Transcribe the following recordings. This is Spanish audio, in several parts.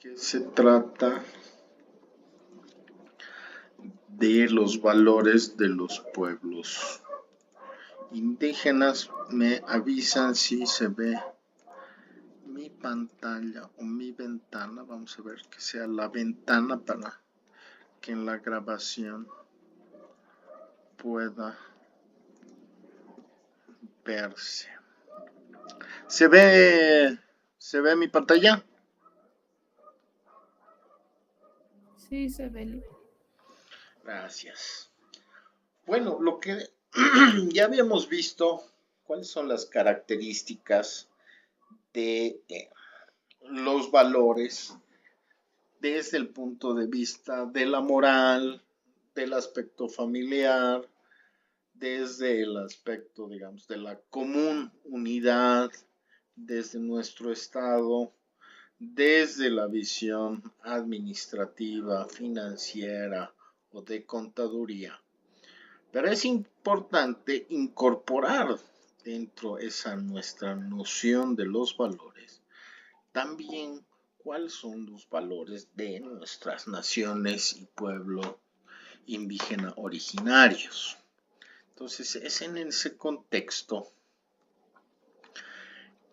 que se trata de los valores de los pueblos indígenas. Me avisan si se ve mi pantalla o mi ventana. Vamos a ver que sea la ventana para que en la grabación pueda verse. ¿Se ve mi pantalla? Sí, se ve. Gracias. Bueno, lo que ya habíamos visto, cuáles son las características de los valores desde el punto de vista de la moral, del aspecto familiar, desde el aspecto, digamos, de la común unidad, desde nuestro estado, desde la visión administrativa, financiera o de contaduría. Pero es importante incorporar dentro esa nuestra noción de los valores también cuáles son los valores de nuestras naciones y pueblos indígena originarios. Entonces es en ese contexto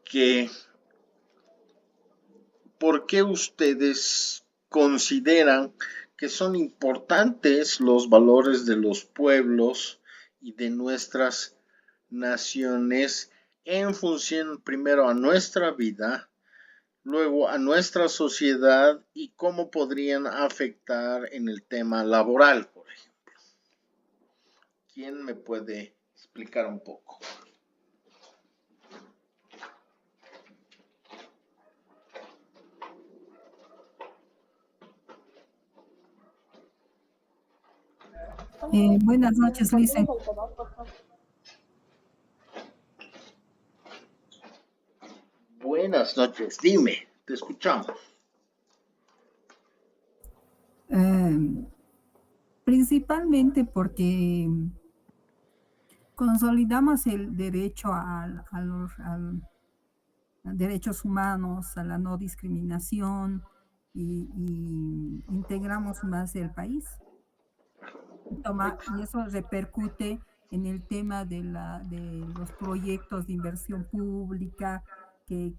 que ¿por qué ustedes consideran que son importantes los valores de los pueblos y de nuestras naciones en función primero a nuestra vida, luego a nuestra sociedad y cómo podrían afectar en el tema laboral, por ejemplo? ¿Quién me puede explicar un poco? Buenas noches, Luisa. Buenas noches, dime, te escuchamos. Principalmente porque consolidamos el derecho a derechos humanos, a la no discriminación y integramos más el país. Y eso repercute en el tema de los proyectos de inversión pública que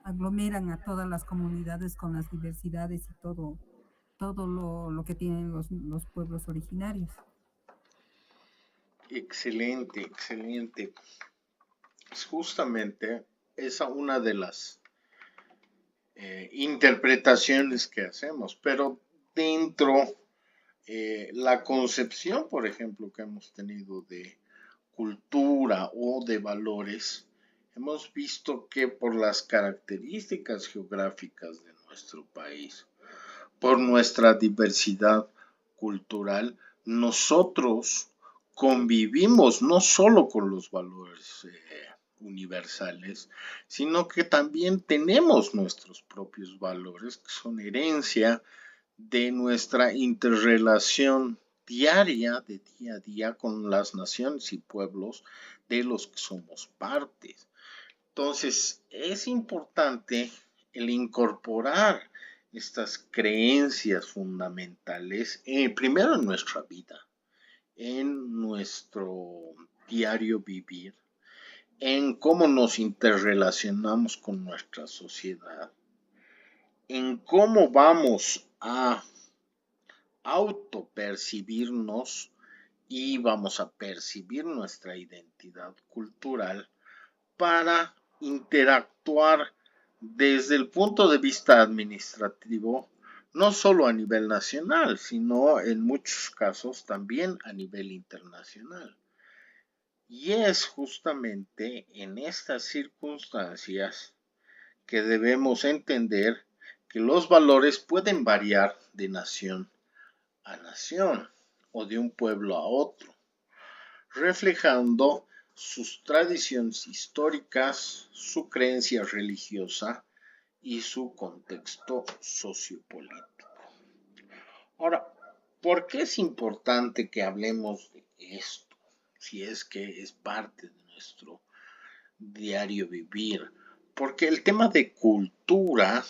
aglomeran a todas las comunidades con las diversidades y todo lo que tienen los pueblos originarios. Excelente, excelente. Es justamente esa una de las interpretaciones que hacemos, pero dentro la concepción, por ejemplo, que hemos tenido de cultura o de valores, hemos visto que por las características geográficas de nuestro país, por nuestra diversidad cultural, nosotros convivimos no solo con los valores universales, sino que también tenemos nuestros propios valores que son herencia de nuestra interrelación diaria, de día a día, con las naciones y pueblos de los que somos partes. Entonces, es importante el incorporar estas creencias fundamentales, primero en nuestra vida, en nuestro diario vivir, en cómo nos interrelacionamos con nuestra sociedad, en cómo vamos a autopercibirnos y vamos a percibir nuestra identidad cultural para interactuar desde el punto de vista administrativo, no solo a nivel nacional, sino en muchos casos también a nivel internacional. Y es justamente en estas circunstancias que debemos entender que los valores pueden variar de nación a nación o de un pueblo a otro, reflejando sus tradiciones históricas, su creencia religiosa y su contexto sociopolítico. Ahora, ¿por qué es importante que hablemos de esto? Si es que es parte de nuestro diario vivir. Porque el tema de cultura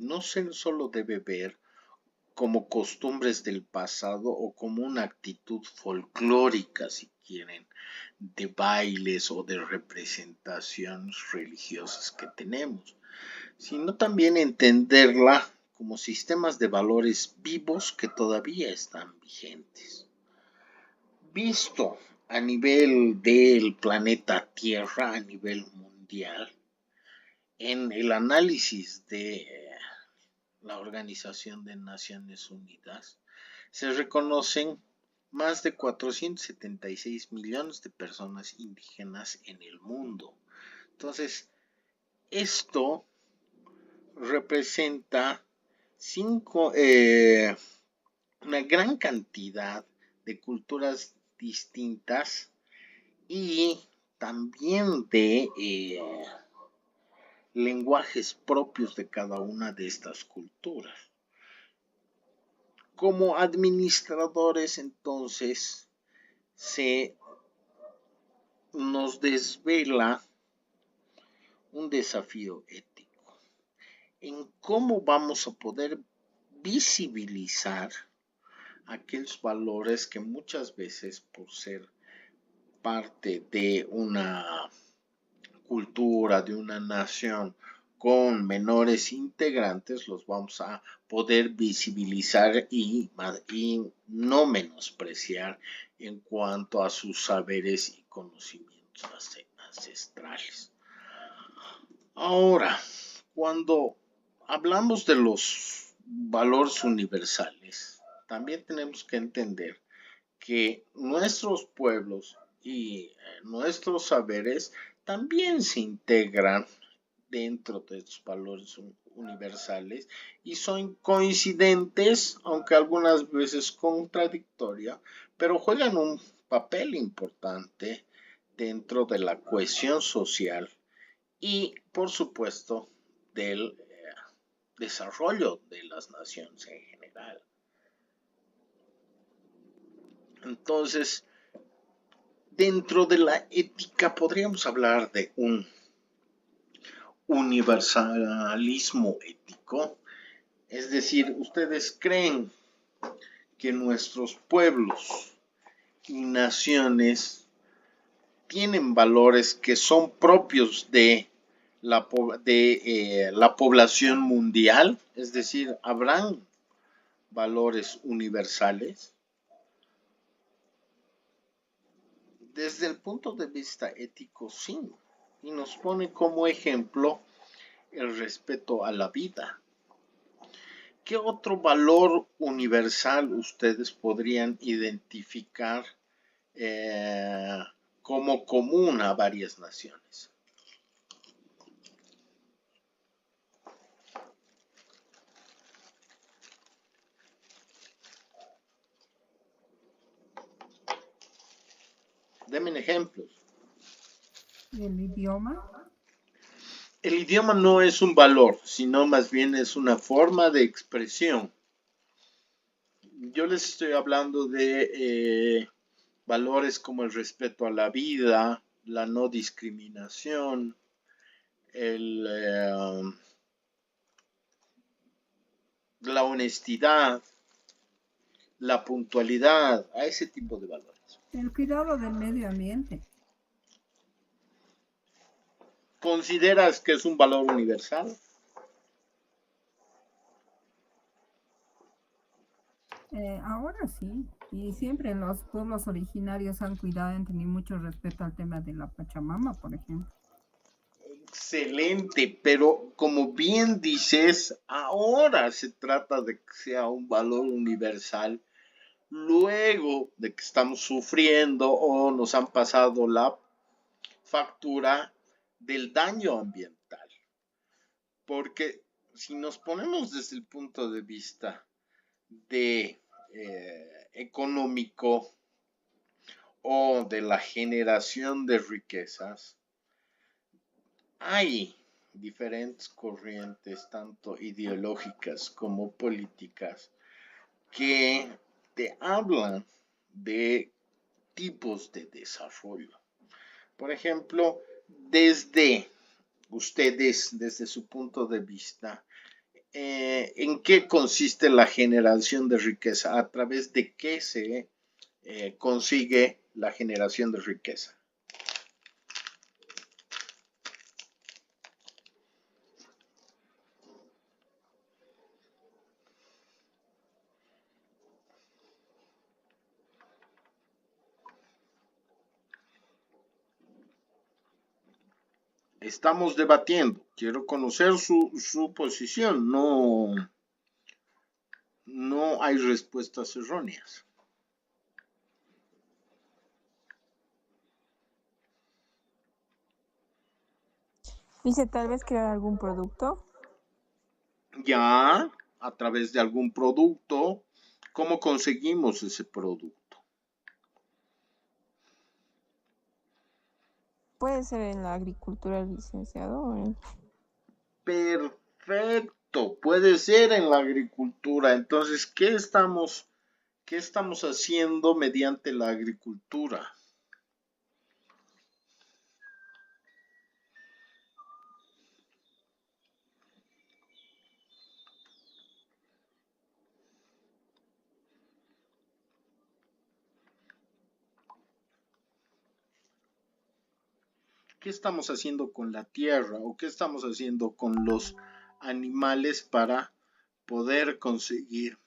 no se solo debe ver como costumbres del pasado o como una actitud folclórica, si quieren, de bailes o de representaciones religiosas que tenemos, sino también entenderla como sistemas de valores vivos que todavía están vigentes. Visto a nivel del planeta Tierra, a nivel mundial, en el análisis de la Organización de Naciones Unidas, se reconocen más de 476 millones de personas indígenas en el mundo. Entonces, esto representa una gran cantidad de culturas distintas y también de lenguajes propios de cada una de estas culturas. Como administradores, entonces, se nos desvela un desafío ético en cómo vamos a poder visibilizar aquellos valores que muchas veces, por ser parte de una cultura, de una nación con menores integrantes, los vamos a poder visibilizar y no menospreciar en cuanto a sus saberes y conocimientos ancestrales. Ahora, cuando hablamos de los valores universales, también tenemos que entender que nuestros pueblos y nuestros saberes también se integran dentro de estos valores universales y son coincidentes, aunque algunas veces contradictorios, pero juegan un papel importante dentro de la cohesión social y, por supuesto, del desarrollo de las naciones en general. Entonces, dentro de la ética podríamos hablar de un universalismo ético, es decir, ustedes creen que nuestros pueblos y naciones tienen valores que son propios de la población mundial, es decir, habrán valores universales. Desde el punto de vista ético, sí, y nos pone como ejemplo el respeto a la vida. ¿Qué otro valor universal ustedes podrían identificar como común a varias naciones? Denme ejemplos. El idioma. El idioma no es un valor, sino más bien es una forma de expresión. Yo les estoy hablando de valores como el respeto a la vida, la no discriminación, la honestidad, la puntualidad, a ese tipo de valores. El cuidado del medio ambiente. ¿Consideras que es un valor universal? Ahora sí, y siempre los pueblos originarios han cuidado, han tenido mucho respeto al tema de la Pachamama, por ejemplo. Excelente, pero como bien dices, ahora se trata de que sea un valor universal, luego de que estamos sufriendo o nos han pasado la factura del daño ambiental. Porque si nos ponemos desde el punto de vista de económico o de la generación de riquezas, hay diferentes corrientes, tanto ideológicas como políticas, que te hablan de tipos de desarrollo. Por ejemplo, desde ustedes, desde su punto de vista, ¿En qué consiste la generación de riqueza? ¿A través de qué se consigue la generación de riqueza? Estamos debatiendo. Quiero conocer su posición. No hay respuestas erróneas. Dice, tal vez crear algún producto. Ya, a través de algún producto, ¿cómo conseguimos ese producto? Puede ser en la agricultura, licenciado. Perfecto, puede ser en la agricultura. Entonces, ¿qué estamos haciendo mediante la agricultura? ¿Qué estamos haciendo con la tierra o qué estamos haciendo con los animales para poder conseguir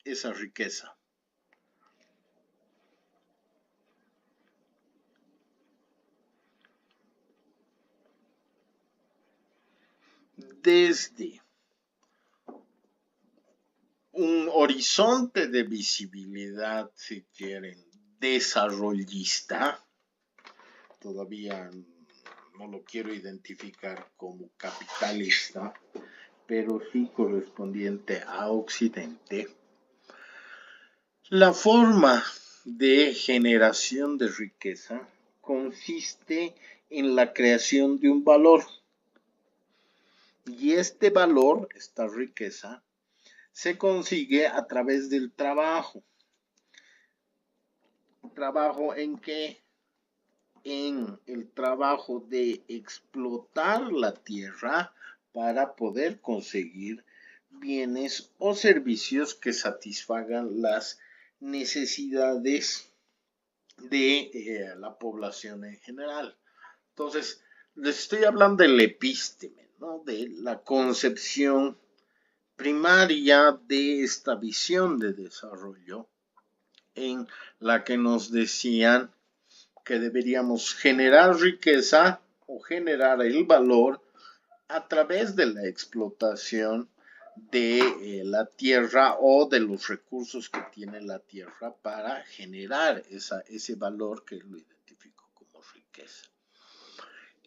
esa riqueza? Desde un horizonte de visibilidad, si quieren, desarrollista, todavía no lo quiero identificar como capitalista, pero sí correspondiente a Occidente. La forma de generación de riqueza consiste en la creación de un valor. Y este valor, esta riqueza, se consigue a través del trabajo. ¿Trabajo en qué? En el trabajo de explotar la tierra para poder conseguir bienes o servicios que satisfagan las necesidades de la población en general. Entonces, les estoy hablando del epísteme, ¿no? De la concepción primaria de esta visión de desarrollo en la que nos decían que deberíamos generar riqueza o generar el valor a través de la explotación de la tierra o de los recursos que tiene la tierra para generar ese valor que lo identifico como riqueza.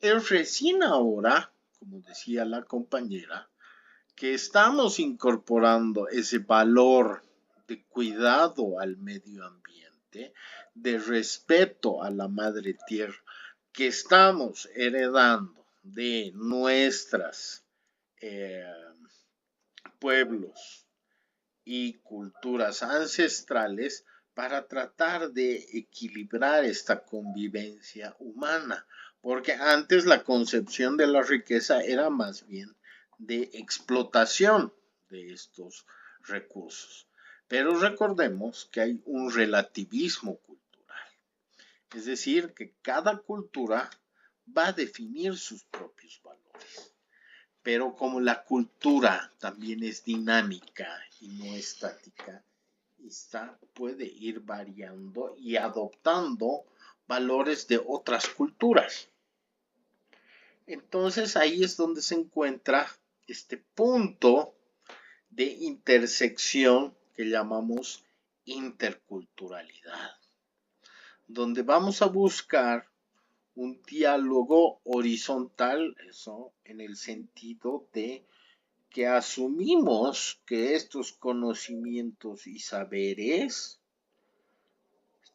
Es recién ahora, como decía la compañera, que estamos incorporando ese valor de cuidado al medio ambiente, de respeto a la madre tierra, que estamos heredando de nuestras pueblos y culturas ancestrales para tratar de equilibrar esta convivencia humana, porque antes la concepción de la riqueza era más bien de explotación de estos recursos. Pero recordemos que hay un relativismo cultural, es decir, que cada cultura va a definir sus propios valores. Pero como la cultura también es dinámica y no estática, esta puede ir variando y adoptando valores de otras culturas. Entonces ahí es donde se encuentra este punto de intersección que llamamos interculturalidad, donde vamos a buscar un diálogo horizontal, eso en el sentido de que asumimos que estos conocimientos y saberes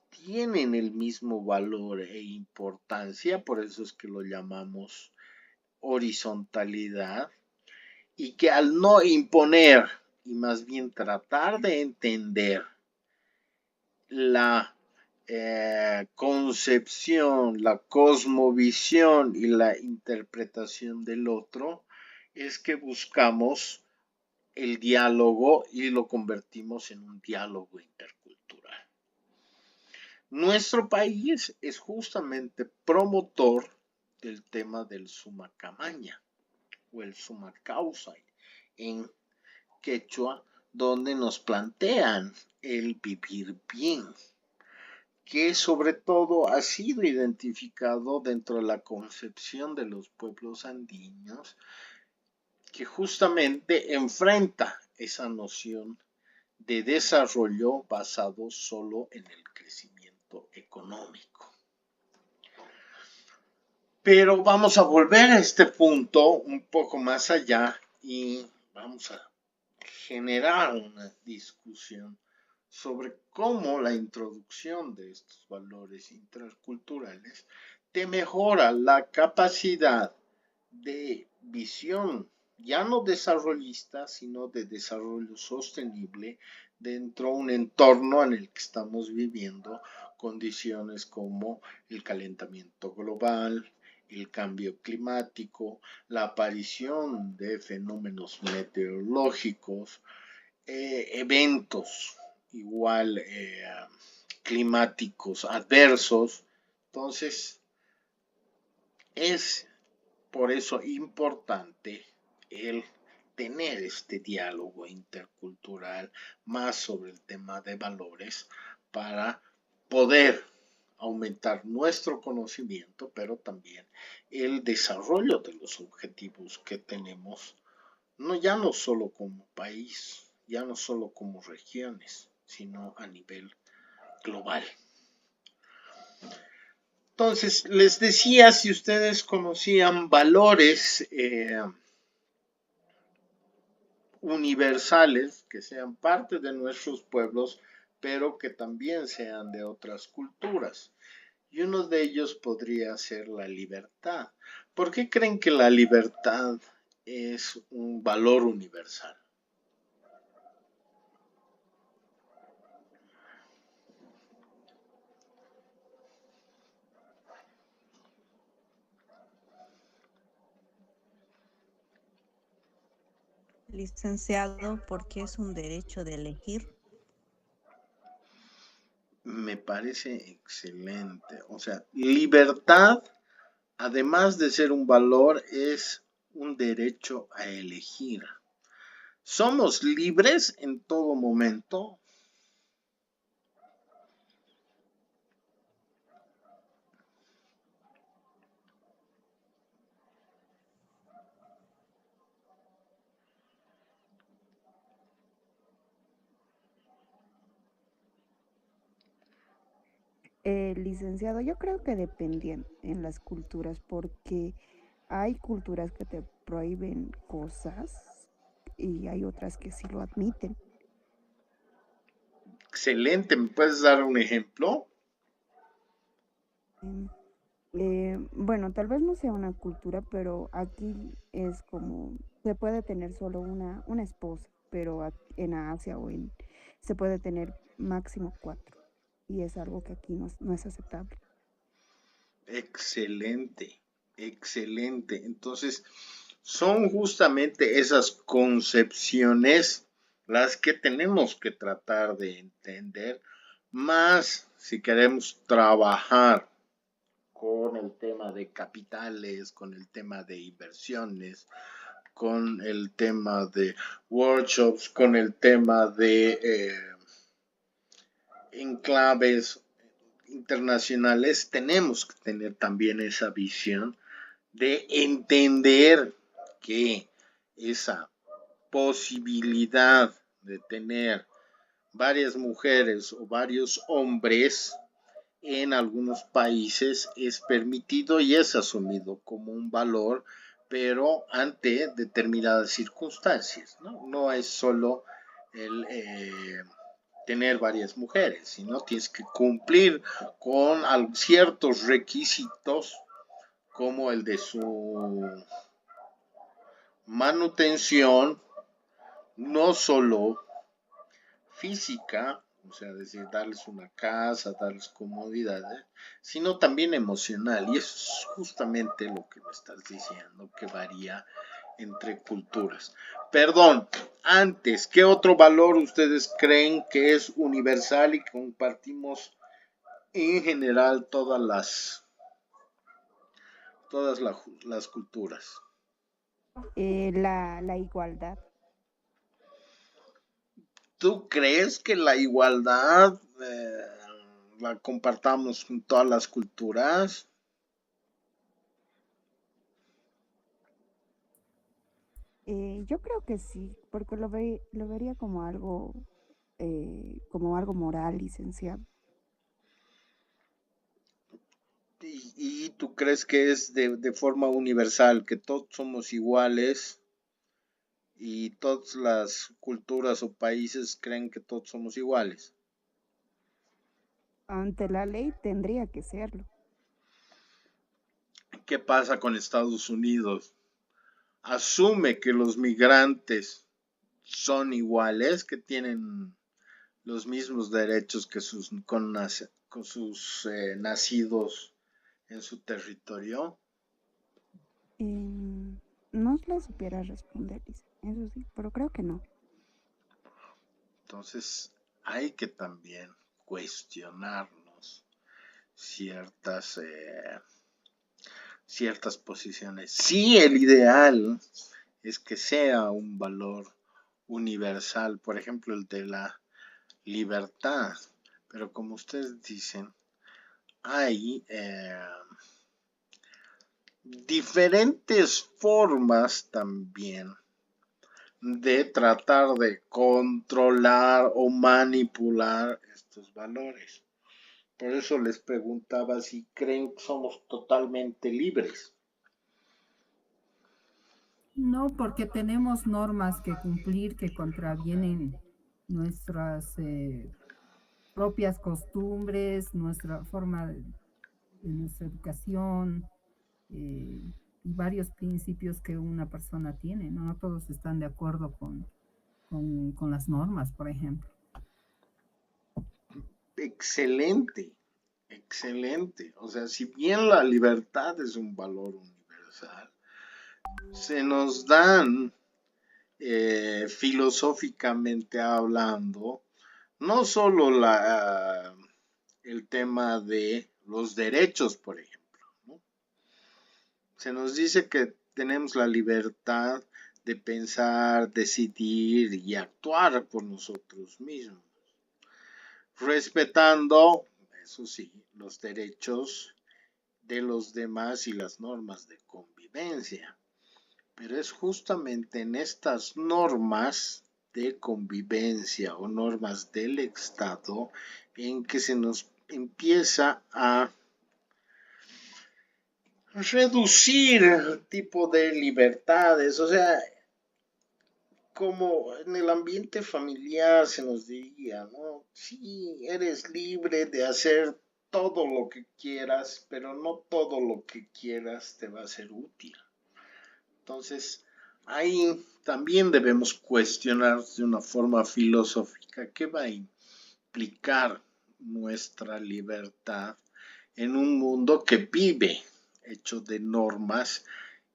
tienen el mismo valor e importancia, por eso es que lo llamamos horizontalidad, y que al no imponer y más bien tratar de entender la concepción, la cosmovisión y la interpretación del otro, es que buscamos el diálogo y lo convertimos en un diálogo intercultural. Nuestro país es justamente promotor del tema del summa camaña o el summa causa en quechua, donde nos plantean el vivir bien, que sobre todo ha sido identificado dentro de la concepción de los pueblos andinos, que justamente enfrenta esa noción de desarrollo basado solo en el crecimiento económico. Pero vamos a volver a este punto un poco más allá y vamos a generar una discusión sobre cómo la introducción de estos valores interculturales te mejora la capacidad de visión, ya no desarrollista, sino de desarrollo sostenible dentro de un entorno en el que estamos viviendo condiciones como el calentamiento global, el cambio climático, la aparición de fenómenos meteorológicos, eventos igual climáticos adversos. Entonces, es por eso importante el tener este diálogo intercultural más sobre el tema de valores para poder aumentar nuestro conocimiento, pero también el desarrollo de los objetivos que tenemos, ya no solo como país, ya no solo como regiones, sino a nivel global. Entonces, les decía, si ustedes conocían valores universales que sean parte de nuestros pueblos, pero que también sean de otras culturas. Y uno de ellos podría ser la libertad. ¿Por qué creen que la libertad es un valor universal? Licenciado, porque es un derecho de elegir. Me parece excelente. O sea, libertad, además de ser un valor, es un derecho a elegir. ¿Somos libres en todo momento? Licenciado, yo creo que dependen en las culturas porque hay culturas que te prohíben cosas y hay otras que sí lo admiten. Excelente. ¿Me puedes dar un ejemplo? Bueno, tal vez no sea una cultura, pero aquí es como, se puede tener solo una esposa, pero en Asia se puede tener máximo 4 y es algo que aquí no es aceptable. Excelente, excelente. Entonces, son justamente esas concepciones las que tenemos que tratar de entender, más si queremos trabajar con el tema de capitales, con el tema de inversiones, con el tema de workshops, con el tema de enclaves internacionales, tenemos que tener también esa visión de entender que esa posibilidad de tener varias mujeres o varios hombres en algunos países es permitido y es asumido como un valor, pero ante determinadas circunstancias, ¿no? No es solo el tener varias mujeres, sino tienes que cumplir con ciertos requisitos como el de su manutención, no solo física, o sea, decir, darles una casa, darles comodidades, sino también emocional. Y eso es justamente lo que me estás diciendo, que varía entre culturas. Perdón, antes, ¿qué otro valor ustedes creen que es universal y que compartimos en general todas las culturas? La igualdad. ¿Tú crees que la igualdad la compartamos con todas las culturas? Yo creo que sí, porque lo vería como algo moral, licenciado. ¿Y tú crees que es de forma universal, que todos somos iguales y todas las culturas o países creen que todos somos iguales? Ante la ley tendría que serlo. ¿Qué pasa con Estados Unidos? Asume que los migrantes son iguales, que tienen los mismos derechos que sus nacidos en su territorio. No le supiera responder, eso sí, pero creo que no. Entonces hay que también cuestionarnos ciertas posiciones. Sí, el ideal es que sea un valor universal, por ejemplo, el de la libertad, pero como ustedes dicen, hay diferentes formas también de tratar de controlar o manipular estos valores. Por eso les preguntaba si creen que somos totalmente libres. No, porque tenemos normas que cumplir que contravienen nuestras propias costumbres, nuestra forma de nuestra educación y varios principios que una persona tiene, ¿no? No todos están de acuerdo con las normas, por ejemplo. Excelente, excelente. O sea, si bien la libertad es un valor universal, se nos dan filosóficamente hablando, no solo el tema de los derechos, por ejemplo, ¿no? Se nos dice que tenemos la libertad de pensar, decidir y actuar por nosotros mismos, respetando, eso sí, los derechos de los demás y las normas de convivencia. Pero es justamente en estas normas de convivencia o normas del Estado en que se nos empieza a reducir el tipo de libertades. O sea, como en el ambiente familiar se nos diría, ¿no? Sí, eres libre de hacer todo lo que quieras, pero no todo lo que quieras te va a ser útil. Entonces, ahí también debemos cuestionar de una forma filosófica qué va a implicar nuestra libertad en un mundo que vive hecho de normas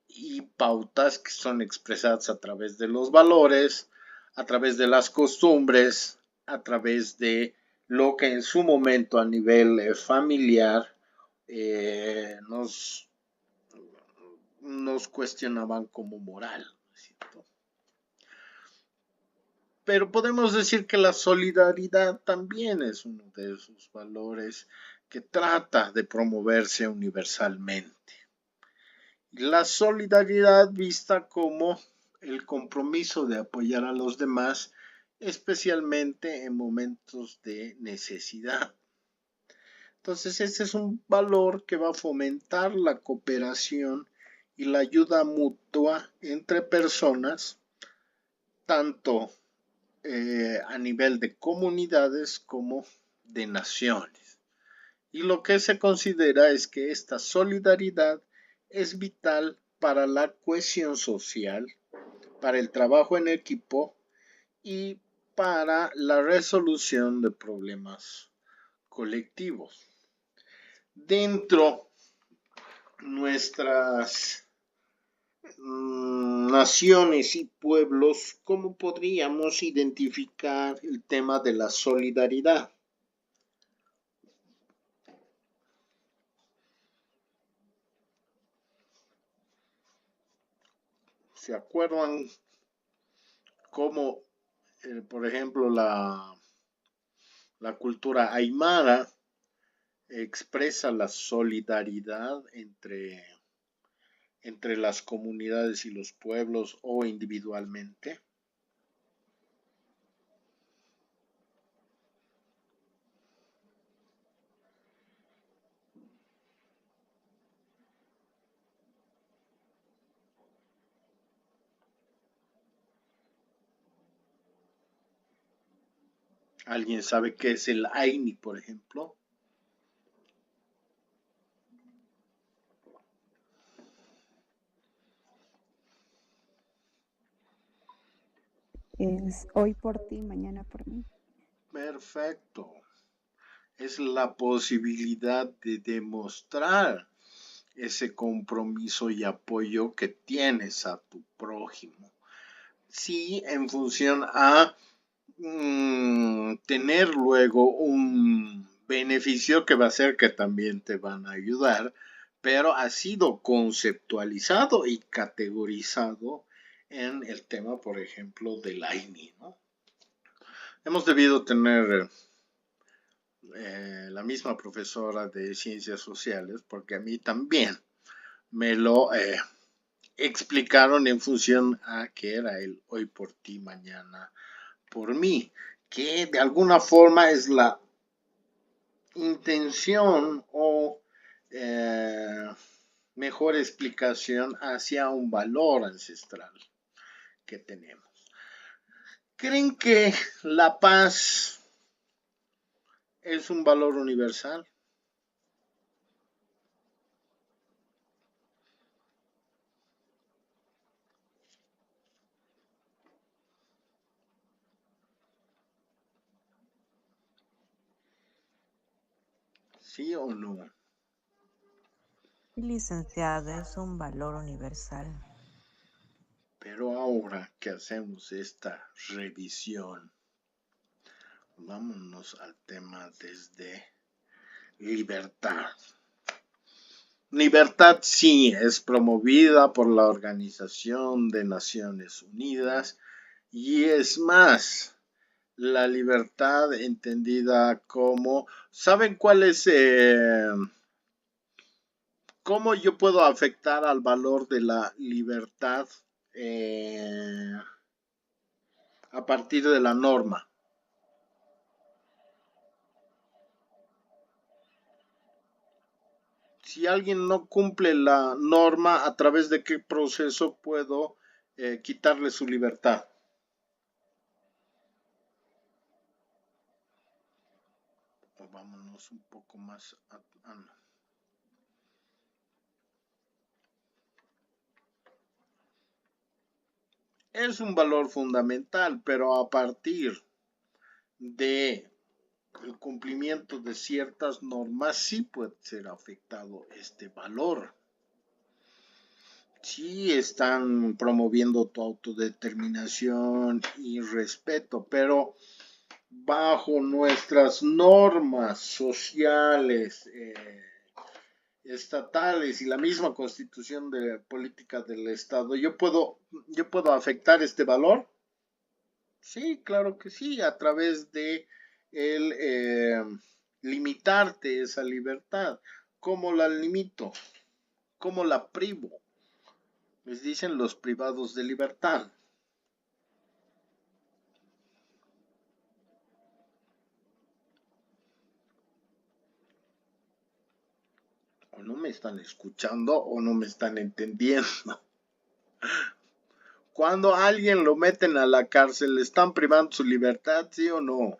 y pautas que son expresadas a través de los valores, a través de las costumbres, a través de lo que en su momento a nivel familiar nos cuestionaban como moral, ¿cierto? Pero podemos decir que la solidaridad también es uno de esos valores que trata de promoverse universalmente. La solidaridad vista como el compromiso de apoyar a los demás, especialmente en momentos de necesidad. Entonces, este es un valor que va a fomentar la cooperación y la ayuda mutua entre personas, tanto a nivel de comunidades como de naciones. Y lo que se considera es que esta solidaridad es vital para la cohesión social, para el trabajo en equipo y para la resolución de problemas colectivos. Dentro nuestras naciones y pueblos, ¿cómo podríamos identificar el tema de la solidaridad? ¿Se acuerdan cómo, por ejemplo, la cultura aymara expresa la solidaridad entre las comunidades y los pueblos o individualmente? ¿Alguien sabe qué es el Aini, por ejemplo? Es hoy por ti, mañana por mí. Perfecto. Es la posibilidad de demostrar ese compromiso y apoyo que tienes a tu prójimo. Sí, en función a tener luego un beneficio que va a ser que también te van a ayudar, pero ha sido conceptualizado y categorizado en el tema, por ejemplo, del AINI, ¿no? Hemos debido tener la misma profesora de ciencias sociales, porque a mí también me lo explicaron en función a que era el hoy por ti, mañana por mí, que de alguna forma es la intención o mejor explicación hacia un valor ancestral que tenemos. ¿Creen que la paz es un valor universal? ¿Sí o no? Licenciado, es un valor universal. Pero ahora que hacemos esta revisión, vámonos al tema desde libertad. Libertad sí es promovida por la Organización de Naciones Unidas y es más, la libertad entendida como, ¿saben cuál es, cómo yo puedo afectar al valor de la libertad a partir de la norma? Si alguien no cumple la norma, ¿a través de qué proceso puedo quitarle su libertad? O vámonos un poco más no. Es un valor fundamental, pero a partir de el cumplimiento de ciertas normas sí puede ser afectado este valor. Sí están promoviendo tu autodeterminación y respeto, pero bajo nuestras normas sociales, estatales y la misma constitución de política del Estado, ¿yo puedo afectar este valor? Sí, claro que sí, a través de el limitarte esa libertad. ¿Cómo la limito? ¿Cómo la privo? Les dicen los privados de libertad. O no me están escuchando o no me están entendiendo. Cuando a alguien lo meten a la cárcel, ¿le están privando su libertad, sí o no?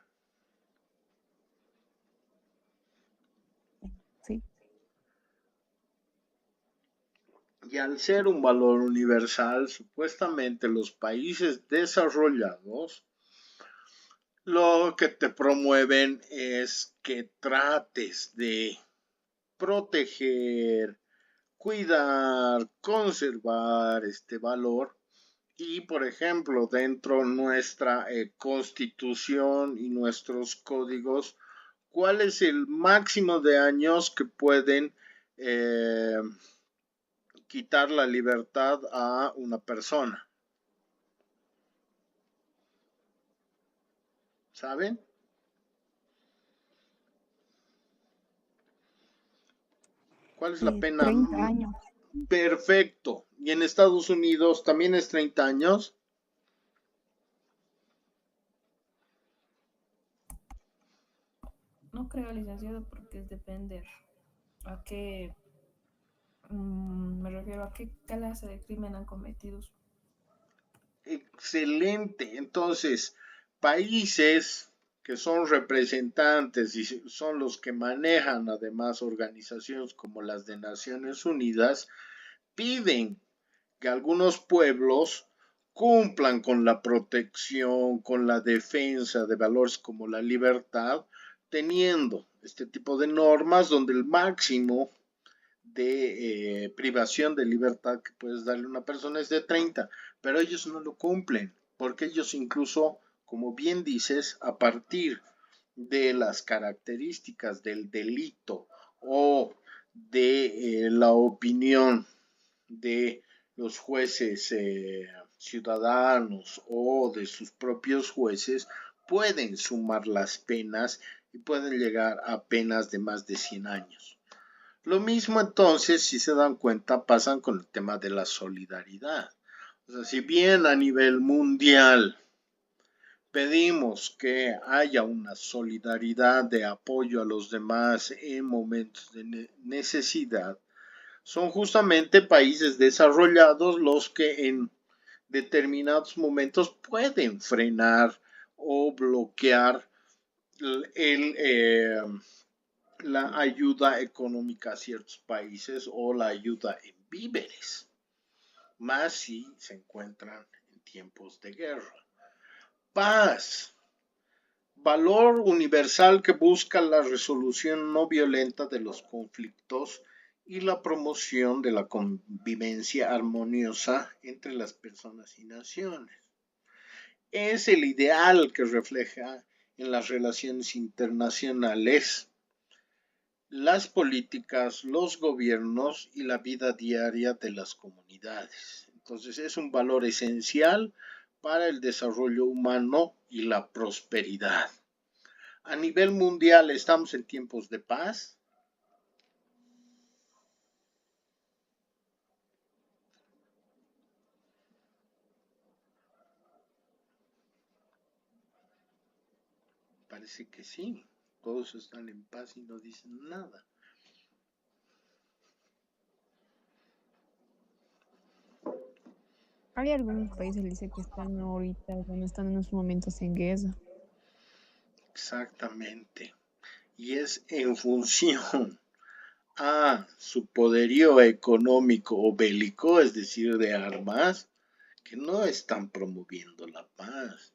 Sí. Y al ser un valor universal, supuestamente los países desarrollados lo que te promueven es que trates de proteger, cuidar, conservar este valor Y, por ejemplo, dentro de nuestra constitución y nuestros códigos, ¿cuál es el máximo de años que pueden quitar la libertad a una persona? ¿Saben? ¿Cuál es la pena? 30 años. Perfecto. ¿Y en Estados Unidos también es 30 años? No creo, licenciado, porque es depender a qué, me refiero a qué clase de crimen han cometido. Excelente. Entonces, países que son representantes y son los que manejan además organizaciones como las de Naciones Unidas, piden que algunos pueblos cumplan con la protección, con la defensa de valores como la libertad, teniendo este tipo de normas donde el máximo de privación de libertad que puedes darle a una persona es de 30, pero ellos no lo cumplen, porque ellos incluso, como bien dices, a partir de las características del delito o de la opinión de los jueces ciudadanos o de sus propios jueces, pueden sumar las penas y pueden llegar a penas de más de 100 años. Lo mismo entonces, si se dan cuenta, pasan con el tema de la solidaridad. O sea, si bien a nivel mundial pedimos que haya una solidaridad de apoyo a los demás en momentos de necesidad, son justamente países desarrollados los que en determinados momentos pueden frenar o bloquear la ayuda económica a ciertos países o la ayuda en víveres, más si se encuentran en tiempos de guerra. Paz, valor universal que busca la resolución no violenta de los conflictos y la promoción de la convivencia armoniosa entre las personas y naciones. Es el ideal que refleja en las relaciones internacionales las políticas, los gobiernos y la vida diaria de las comunidades. Entonces es un valor esencial para el desarrollo humano y la prosperidad. A nivel mundial, ¿estamos en tiempos de paz? Parece que sí. Todos están en paz y no dicen nada. Hay algunos países, dice, que están ahorita, bueno, están en estos momentos en guerra. Exactamente. Y es en función a su poderío económico o bélico, es decir, de armas, que no están promoviendo la paz.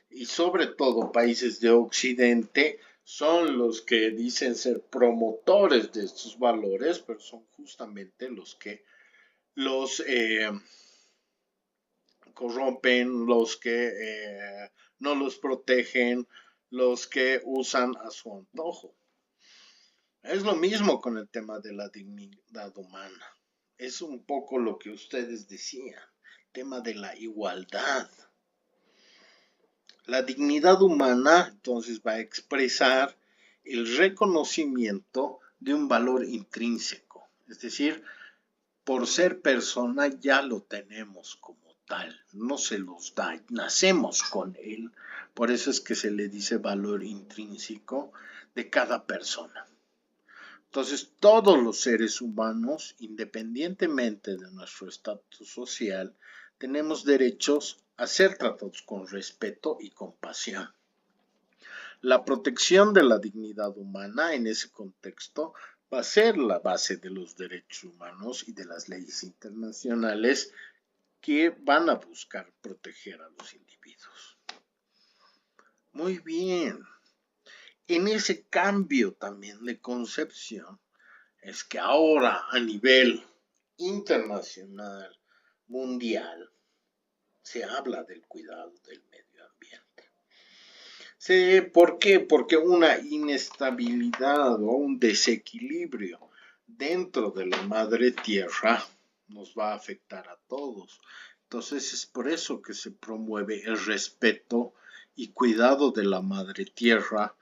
Y sobre todo países de Occidente son los que dicen ser promotores de estos valores, pero son justamente los que los corrompen, los que no los protegen, los que usan a su antojo. Es lo mismo con el tema de la dignidad humana. Es un poco lo que ustedes decían, el tema de la igualdad. La dignidad humana entonces va a expresar el reconocimiento de un valor intrínseco, es decir, por ser persona ya lo tenemos como tal, no se los da, nacemos con él, por eso es que se le dice valor intrínseco de cada persona. Entonces, todos los seres humanos, independientemente de nuestro estatus social, tenemos derechos a ser tratados con respeto y compasión. La protección de la dignidad humana en ese contexto va a ser la base de los derechos humanos y de las leyes internacionales que van a buscar proteger a los individuos. Muy bien. En ese cambio también de concepción es que ahora a nivel internacional, mundial, se habla del cuidado del medio ambiente. Sí, ¿por qué? Porque una inestabilidad o un desequilibrio dentro de la madre tierra nos va a afectar a todos. Entonces es por eso que se promueve el respeto y cuidado de la madre tierra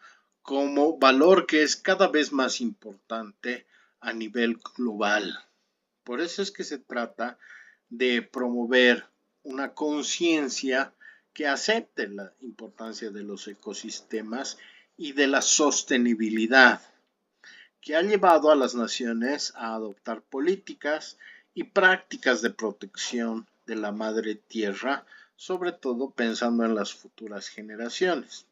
como valor que es cada vez más importante a nivel global. Por eso es que se trata de promover una conciencia que acepte la importancia de los ecosistemas y de la sostenibilidad, que ha llevado a las naciones a adoptar políticas y prácticas de protección de la madre tierra, sobre todo pensando en las futuras generaciones.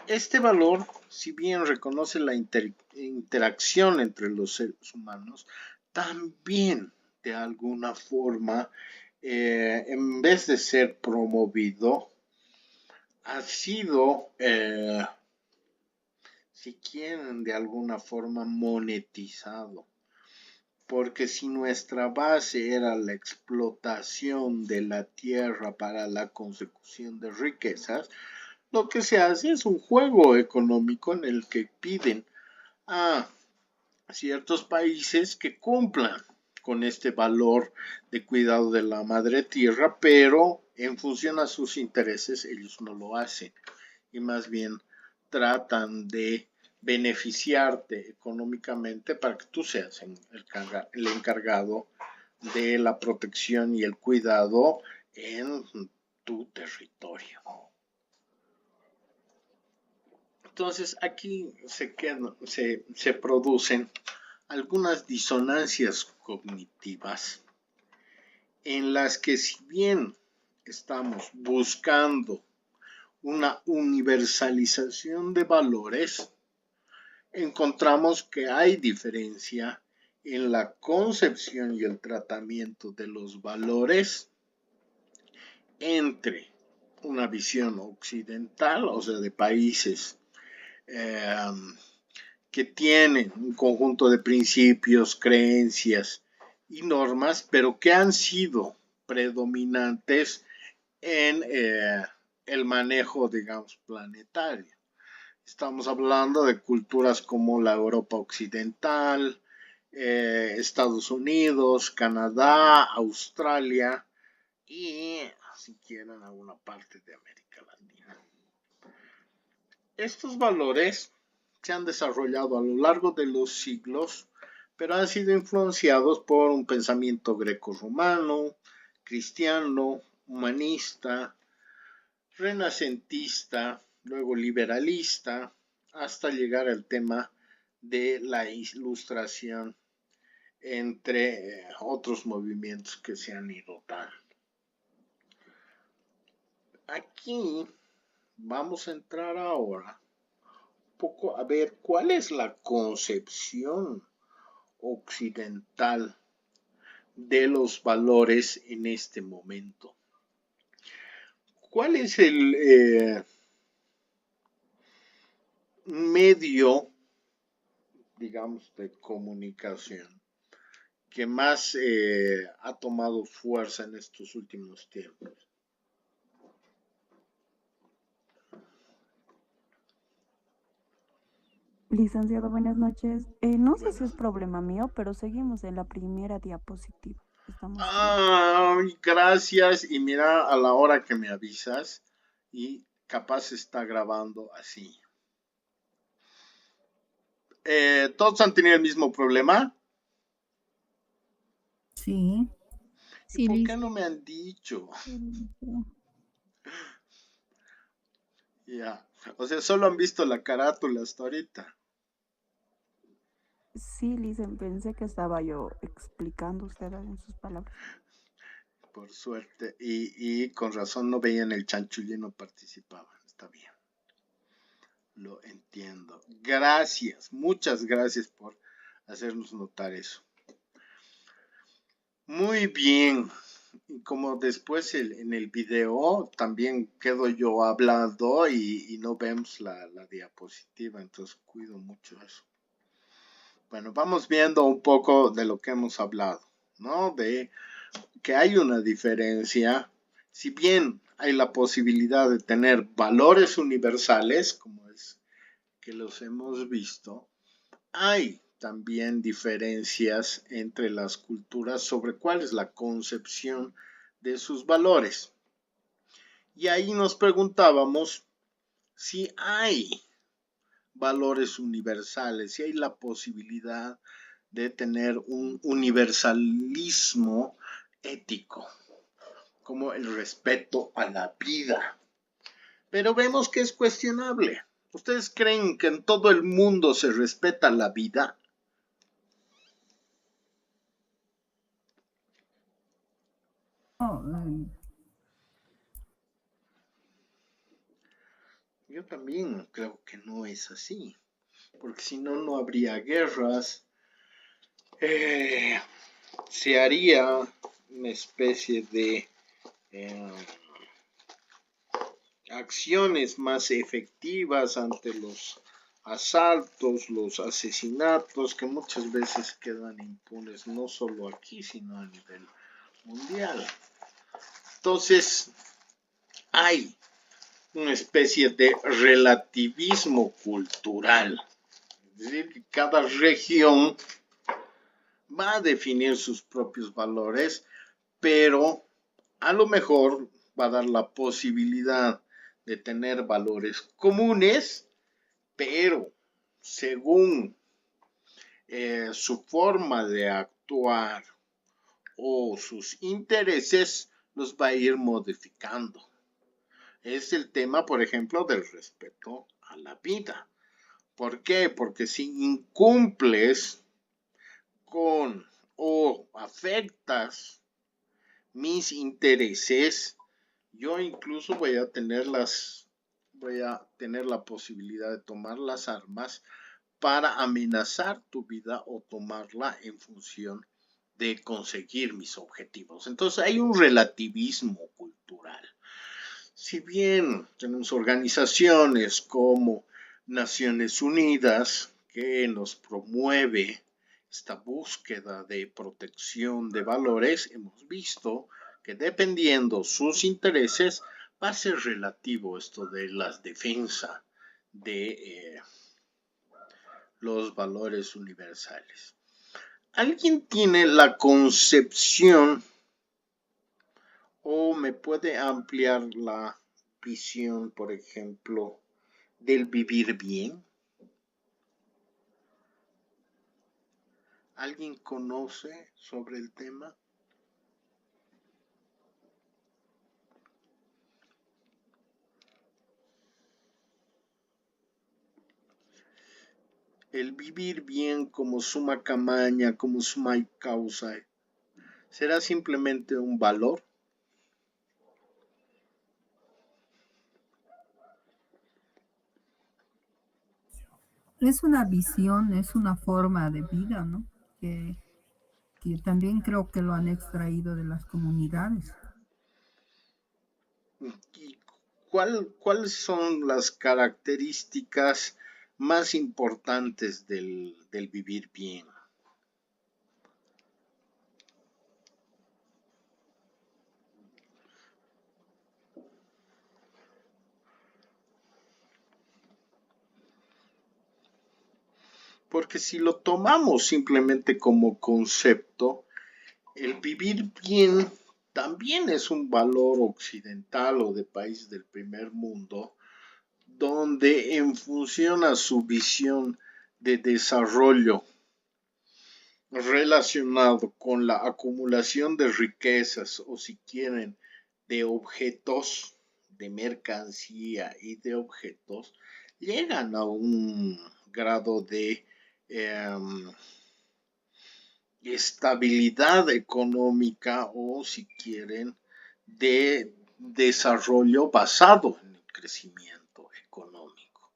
Este valor, si bien reconoce la interacción entre los seres humanos, también de alguna forma, en vez de ser promovido, ha sido, si quieren, de alguna forma monetizado. Porque si nuestra base era la explotación de la tierra para la consecución de riquezas, lo que se hace es un juego económico en el que piden a ciertos países que cumplan con este valor de cuidado de la madre tierra, pero en función a sus intereses ellos no lo hacen y más bien tratan de beneficiarte económicamente para que tú seas el encargado de la protección y el cuidado en tu territorio. Entonces aquí se producen algunas disonancias cognitivas en las que si bien estamos buscando una universalización de valores, encontramos que hay diferencia en la concepción y el tratamiento de los valores entre una visión occidental, o sea, de países que tienen un conjunto de principios, creencias y normas, pero que han sido predominantes en el manejo, digamos, planetario. Estamos hablando de culturas como la Europa occidental, Estados Unidos, Canadá, Australia y, si quieren, alguna parte de América Latina. Estos valores se han desarrollado a lo largo de los siglos, pero han sido influenciados por un pensamiento greco-romano, cristiano, humanista, renacentista, luego liberalista, hasta llegar al tema de la ilustración, entre otros movimientos que se han ido dando. Aquí vamos a entrar ahora un poco a ver cuál es la concepción occidental de los valores en este momento. ¿Cuál es el medio, digamos, de comunicación que más ha tomado fuerza en estos últimos tiempos? Licenciado, buenas noches. No sé si es problema mío, pero seguimos en la primera diapositiva. Ay, gracias. Y mira a la hora que me avisas y capaz está grabando así. ¿Todos han tenido el mismo problema? Sí. Sí, ¿Por Liz. qué no me han dicho? Ya. O sea, solo han visto la carátula hasta ahorita. Sí, Licen, pensé que estaba yo explicando usted en sus palabras. Por suerte. Y con razón no veían el chanchullo y no participaban. Está bien. Lo entiendo. Gracias. Muchas gracias por hacernos notar eso. Muy bien. Y como después en el video también quedo yo hablando y no vemos la diapositiva, entonces cuido mucho eso. Bueno, vamos viendo un poco de lo que hemos hablado, ¿no? De que hay una diferencia si bien hay la posibilidad de tener valores universales, como es que los hemos visto, hay también diferencias entre las culturas sobre cuál es la concepción de sus valores. Y ahí nos preguntábamos si hay valores universales, si hay la posibilidad de tener un universalismo ético, como el respeto a la vida. Pero vemos que es cuestionable. ¿Ustedes creen que en todo el mundo se respeta la vida? No, Yo también creo que no es así, porque si no, no habría guerras, eh, se haría una especie de eh, acciones más efectivas ante los asaltos, los asesinatos, que muchas veces quedan impunes, no solo aquí, sino a nivel mundial. Entonces, hay una especie de relativismo cultural. Es decir, que cada región va a definir sus propios valores, pero a lo mejor va a dar la posibilidad de tener valores comunes, pero según su forma de actuar o sus intereses, los va a ir modificando. Es el tema, por ejemplo, del respeto a la vida. ¿Por qué? Porque si incumples con o afectas mis intereses, yo incluso voy a tener la posibilidad de tomar las armas para amenazar tu vida o tomarla en función de conseguir mis objetivos. Entonces hay un relativismo cultural. Si bien tenemos organizaciones como Naciones Unidas que nos promueve esta búsqueda de protección de valores, hemos visto que dependiendo sus intereses va a ser relativo esto de la defensa de los valores universales. ¿Alguien tiene la concepción o me puede ampliar la visión, por ejemplo, del vivir bien? ¿Alguien conoce sobre el tema? El vivir bien como summa camaña, como summa causa, ¿será simplemente un valor? es una visión, es una forma de vida, ¿no? Que también creo que lo han extraído de las comunidades. ¿Y cuáles son las características más importantes del vivir bien? Porque si lo tomamos simplemente como concepto, el vivir bien también es un valor occidental o de país del primer mundo, donde en función a su visión de desarrollo relacionado con la acumulación de riquezas o si quieren de objetos, de mercancía y de objetos, llegan a un grado de eh, estabilidad económica o si quieren de desarrollo basado en el crecimiento económico.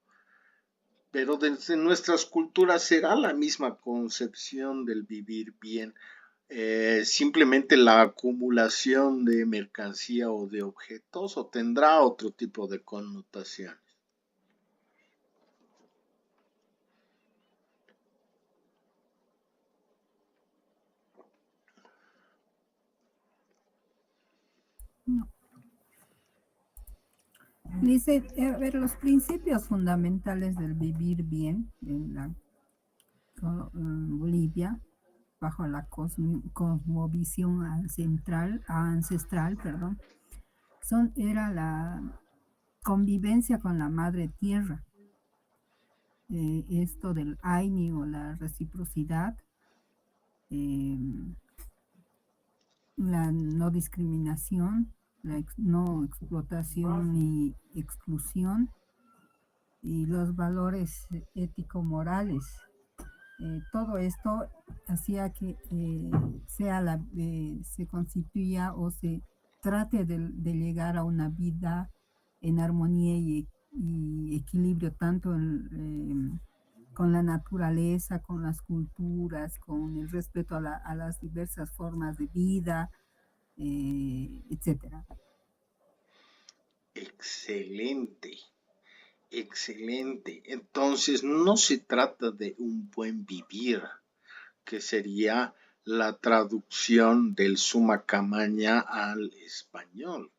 Pero desde nuestras culturas será la misma concepción del vivir bien, simplemente la acumulación de mercancía o de objetos o tendrá otro tipo de connotaciones. No. Dice, a ver, los principios fundamentales del vivir bien en la Bolivia, bajo la cosmovisión ancestral, perdón, era la convivencia con la madre tierra, esto del Aini o la reciprocidad, la no discriminación, la no explotación ni exclusión y los valores ético-morales. Todo esto hacía que se constituya o se trate de llegar a una vida en armonía y equilibrio tanto con la naturaleza, con las culturas, con el respeto a las diversas formas de vida, etcétera. Excelente, excelente. Entonces, no se trata de un buen vivir, que sería la traducción del Summa Camaña al español.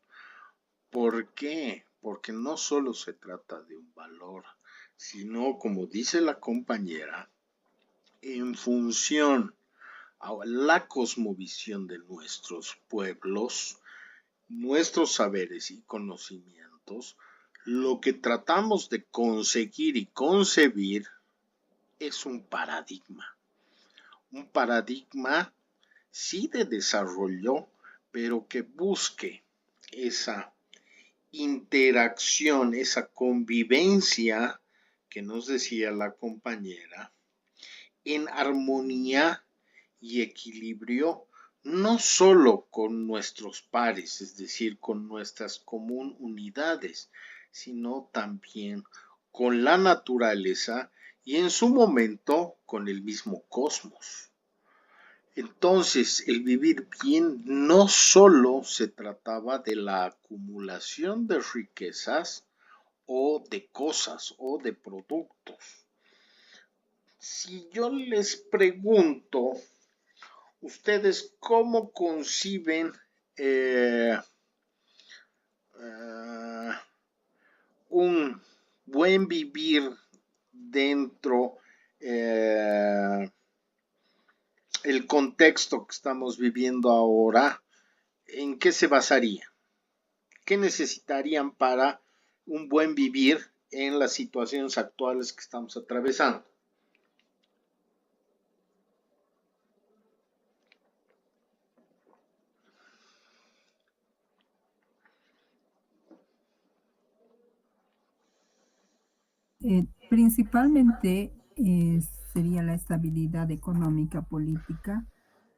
¿Por qué? Porque no solo se trata de un valor, sino, como dice la compañera, en función a la cosmovisión de nuestros pueblos, nuestros saberes y conocimientos, lo que tratamos de conseguir y concebir es un paradigma sí de desarrollo, pero que busque esa interacción, esa convivencia que nos decía la compañera, en armonía y equilibrio, no solo con nuestros pares, es decir, con nuestras comunidades, sino también con la naturaleza y en su momento con el mismo cosmos. Entonces, el vivir bien no solo se trataba de la acumulación de riquezas o de cosas o de productos. Si yo les pregunto, ¿ustedes cómo conciben un buen vivir dentro el contexto que estamos viviendo ahora? ¿En qué se basaría? ¿Qué necesitarían para un buen vivir en las situaciones actuales que estamos atravesando? Principalmente sería la estabilidad económica, política,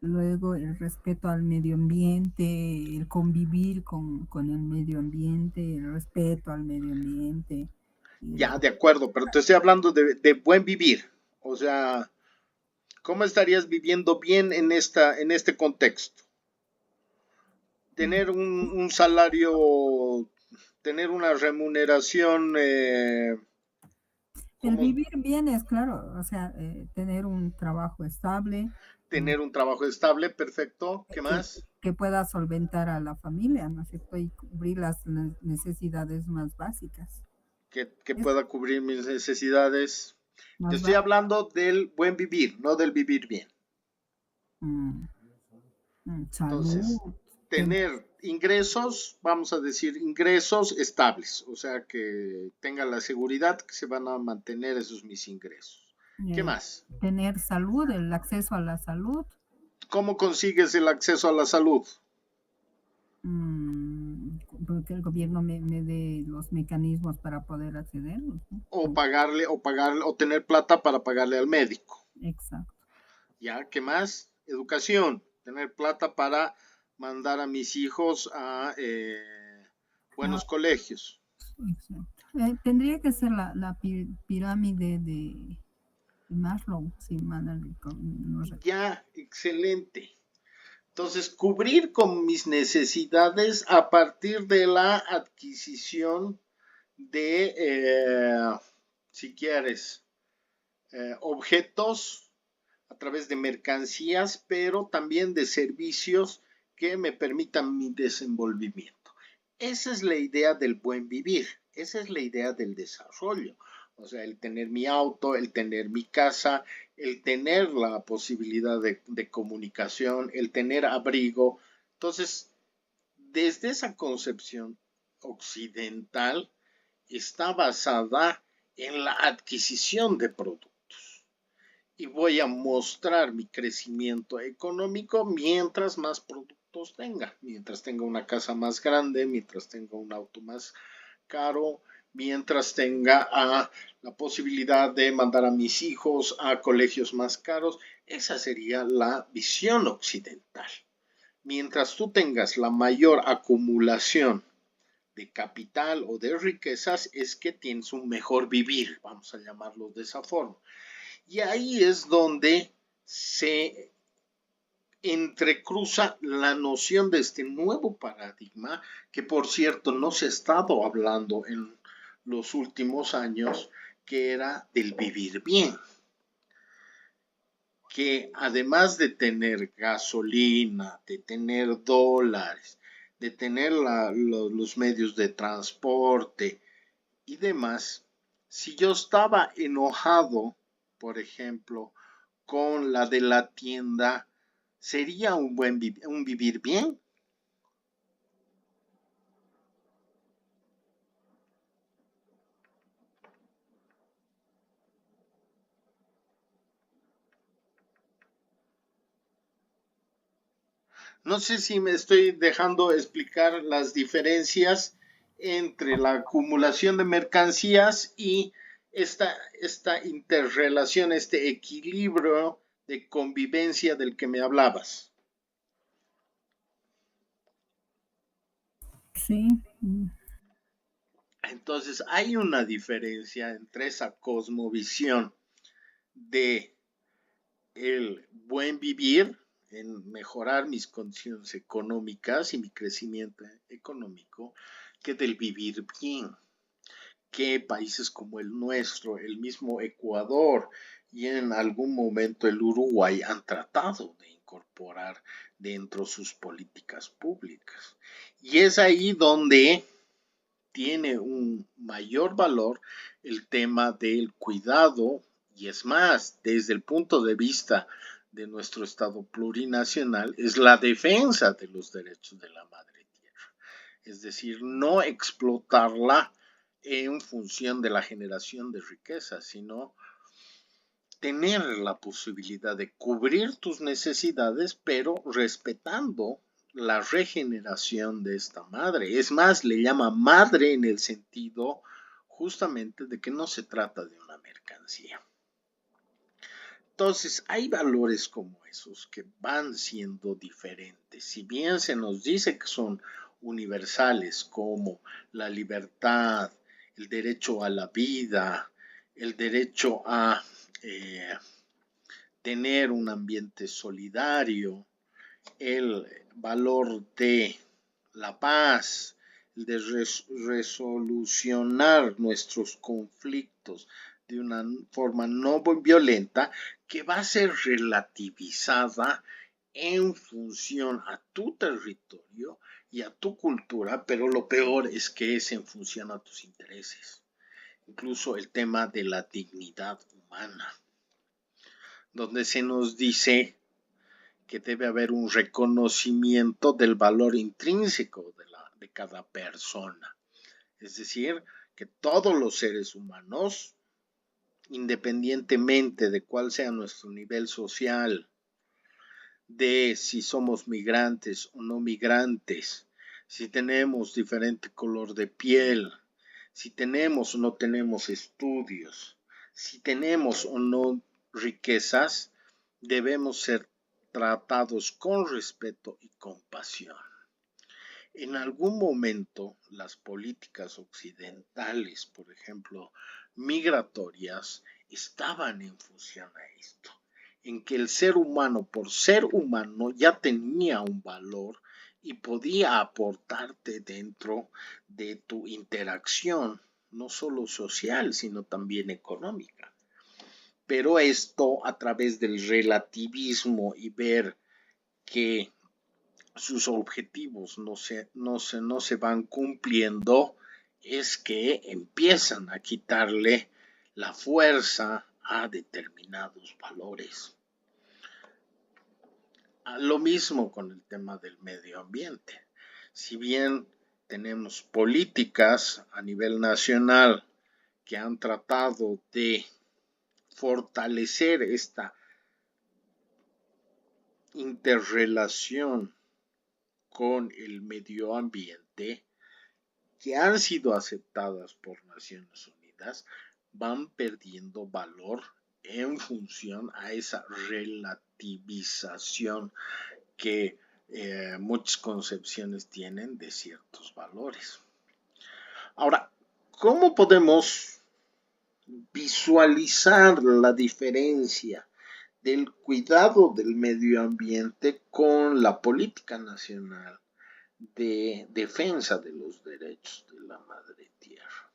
luego el respeto al medio ambiente, el convivir con el medio ambiente, el respeto al medio ambiente. Ya, de acuerdo, pero te estoy hablando de buen vivir. O sea, ¿cómo estarías viviendo bien en este contexto? Tener un salario, tener una remuneración. El vivir bien es claro, o sea, tener un trabajo estable. Tener un trabajo estable, perfecto. ¿Qué más? Que pueda solventar a la familia, ¿no es cierto? Y cubrir las necesidades más básicas. Que pueda cubrir mis necesidades. Te estoy hablando del buen vivir, no del vivir bien. Entonces, tener ingresos, vamos a decir, ingresos estables, o sea, que tenga la seguridad que se van a mantener esos mis ingresos. ¿Qué más? Tener salud, el acceso a la salud. ¿Cómo consigues el acceso a la salud? Porque el gobierno me dé los mecanismos para poder acceder, ¿no? O pagarle, o tener plata para pagarle al médico. Exacto. ¿Ya? ¿Qué más? Educación, tener plata para mandar a mis hijos a buenos colegios. Exacto. Tendría que ser la pirámide de Maslow, si no ya, excelente. Entonces, cubrir con mis necesidades a partir de la adquisición de, si quieres, objetos a través de mercancías, pero también de servicios que me permitan mi desenvolvimiento. esa es la idea del buen vivir, esa es la idea del desarrollo. O sea, el tener mi auto, el tener mi casa, el tener la posibilidad de comunicación, el tener abrigo. Entonces, desde esa concepción occidental, está basada en la adquisición de productos. Y voy a mostrar mi crecimiento económico mientras más productos tenga, mientras tenga una casa más grande, mientras tenga un auto más caro, mientras tenga la posibilidad de mandar a mis hijos a colegios más caros. Esa sería la visión occidental. Mientras tú tengas la mayor acumulación de capital o de riquezas, es que tienes un mejor vivir, vamos a llamarlo de esa forma. Y ahí es donde se entrecruza la noción de este nuevo paradigma, que por cierto no se ha estado hablando en los últimos años, que era del vivir bien. Que además de tener gasolina, de tener dólares, de tener los medios de transporte y demás, si yo estaba enojado, por ejemplo, con la de la tienda, ¿sería un vivir bien? No sé si me estoy dejando explicar las diferencias entre la acumulación de mercancías y esta interrelación, este equilibrio de convivencia del que me hablabas. Sí. Entonces, hay una diferencia entre esa cosmovisión de el buen vivir, en mejorar mis condiciones económicas y mi crecimiento económico, que del vivir bien. Que países como el nuestro, el mismo Ecuador y en algún momento el Uruguay han tratado de incorporar dentro sus políticas públicas. Y es ahí donde tiene un mayor valor el tema del cuidado, y es más, desde el punto de vista de nuestro Estado plurinacional, es la defensa de los derechos de la madre tierra. Es decir, no explotarla en función de la generación de riqueza, sino tener la posibilidad de cubrir tus necesidades, pero respetando la regeneración de esta madre. Es más, le llama madre en el sentido justamente de que no se trata de una mercancía. Entonces, hay valores como esos que van siendo diferentes. Si bien se nos dice que son universales, como la libertad, el derecho a la vida, el derecho a tener un ambiente solidario, el valor de la paz, el de resolucionar nuestros conflictos de una forma no violenta, que va a ser relativizada en función a tu territorio y a tu cultura, pero lo peor es que es en función a tus intereses. Incluso el tema de la dignidad humana, donde se nos dice que debe haber un reconocimiento del valor intrínseco de cada persona. Es decir, que todos los seres humanos, independientemente de cuál sea nuestro nivel social, de si somos migrantes o no migrantes, si tenemos diferente color de piel, si tenemos o no tenemos estudios, si tenemos o no riquezas, debemos ser tratados con respeto y compasión. En algún momento, las políticas occidentales, por ejemplo, migratorias, estaban en función a esto, en que el ser humano, por ser humano, ya tenía un valor y podía aportarte dentro de tu interacción, no solo social, sino también económica. Pero esto a través del relativismo y ver que sus objetivos no se van cumpliendo, es que empiezan a quitarle la fuerza a determinados valores. Lo mismo con el tema del medio ambiente. Si bien tenemos políticas a nivel nacional que han tratado de fortalecer esta interrelación con el medio ambiente, que han sido aceptadas por Naciones Unidas, van perdiendo valor en función a esa relativización que muchas concepciones tienen de ciertos valores. Ahora, ¿cómo podemos visualizar la diferencia del cuidado del medio ambiente con la política nacional de defensa de los derechos de la madre tierra?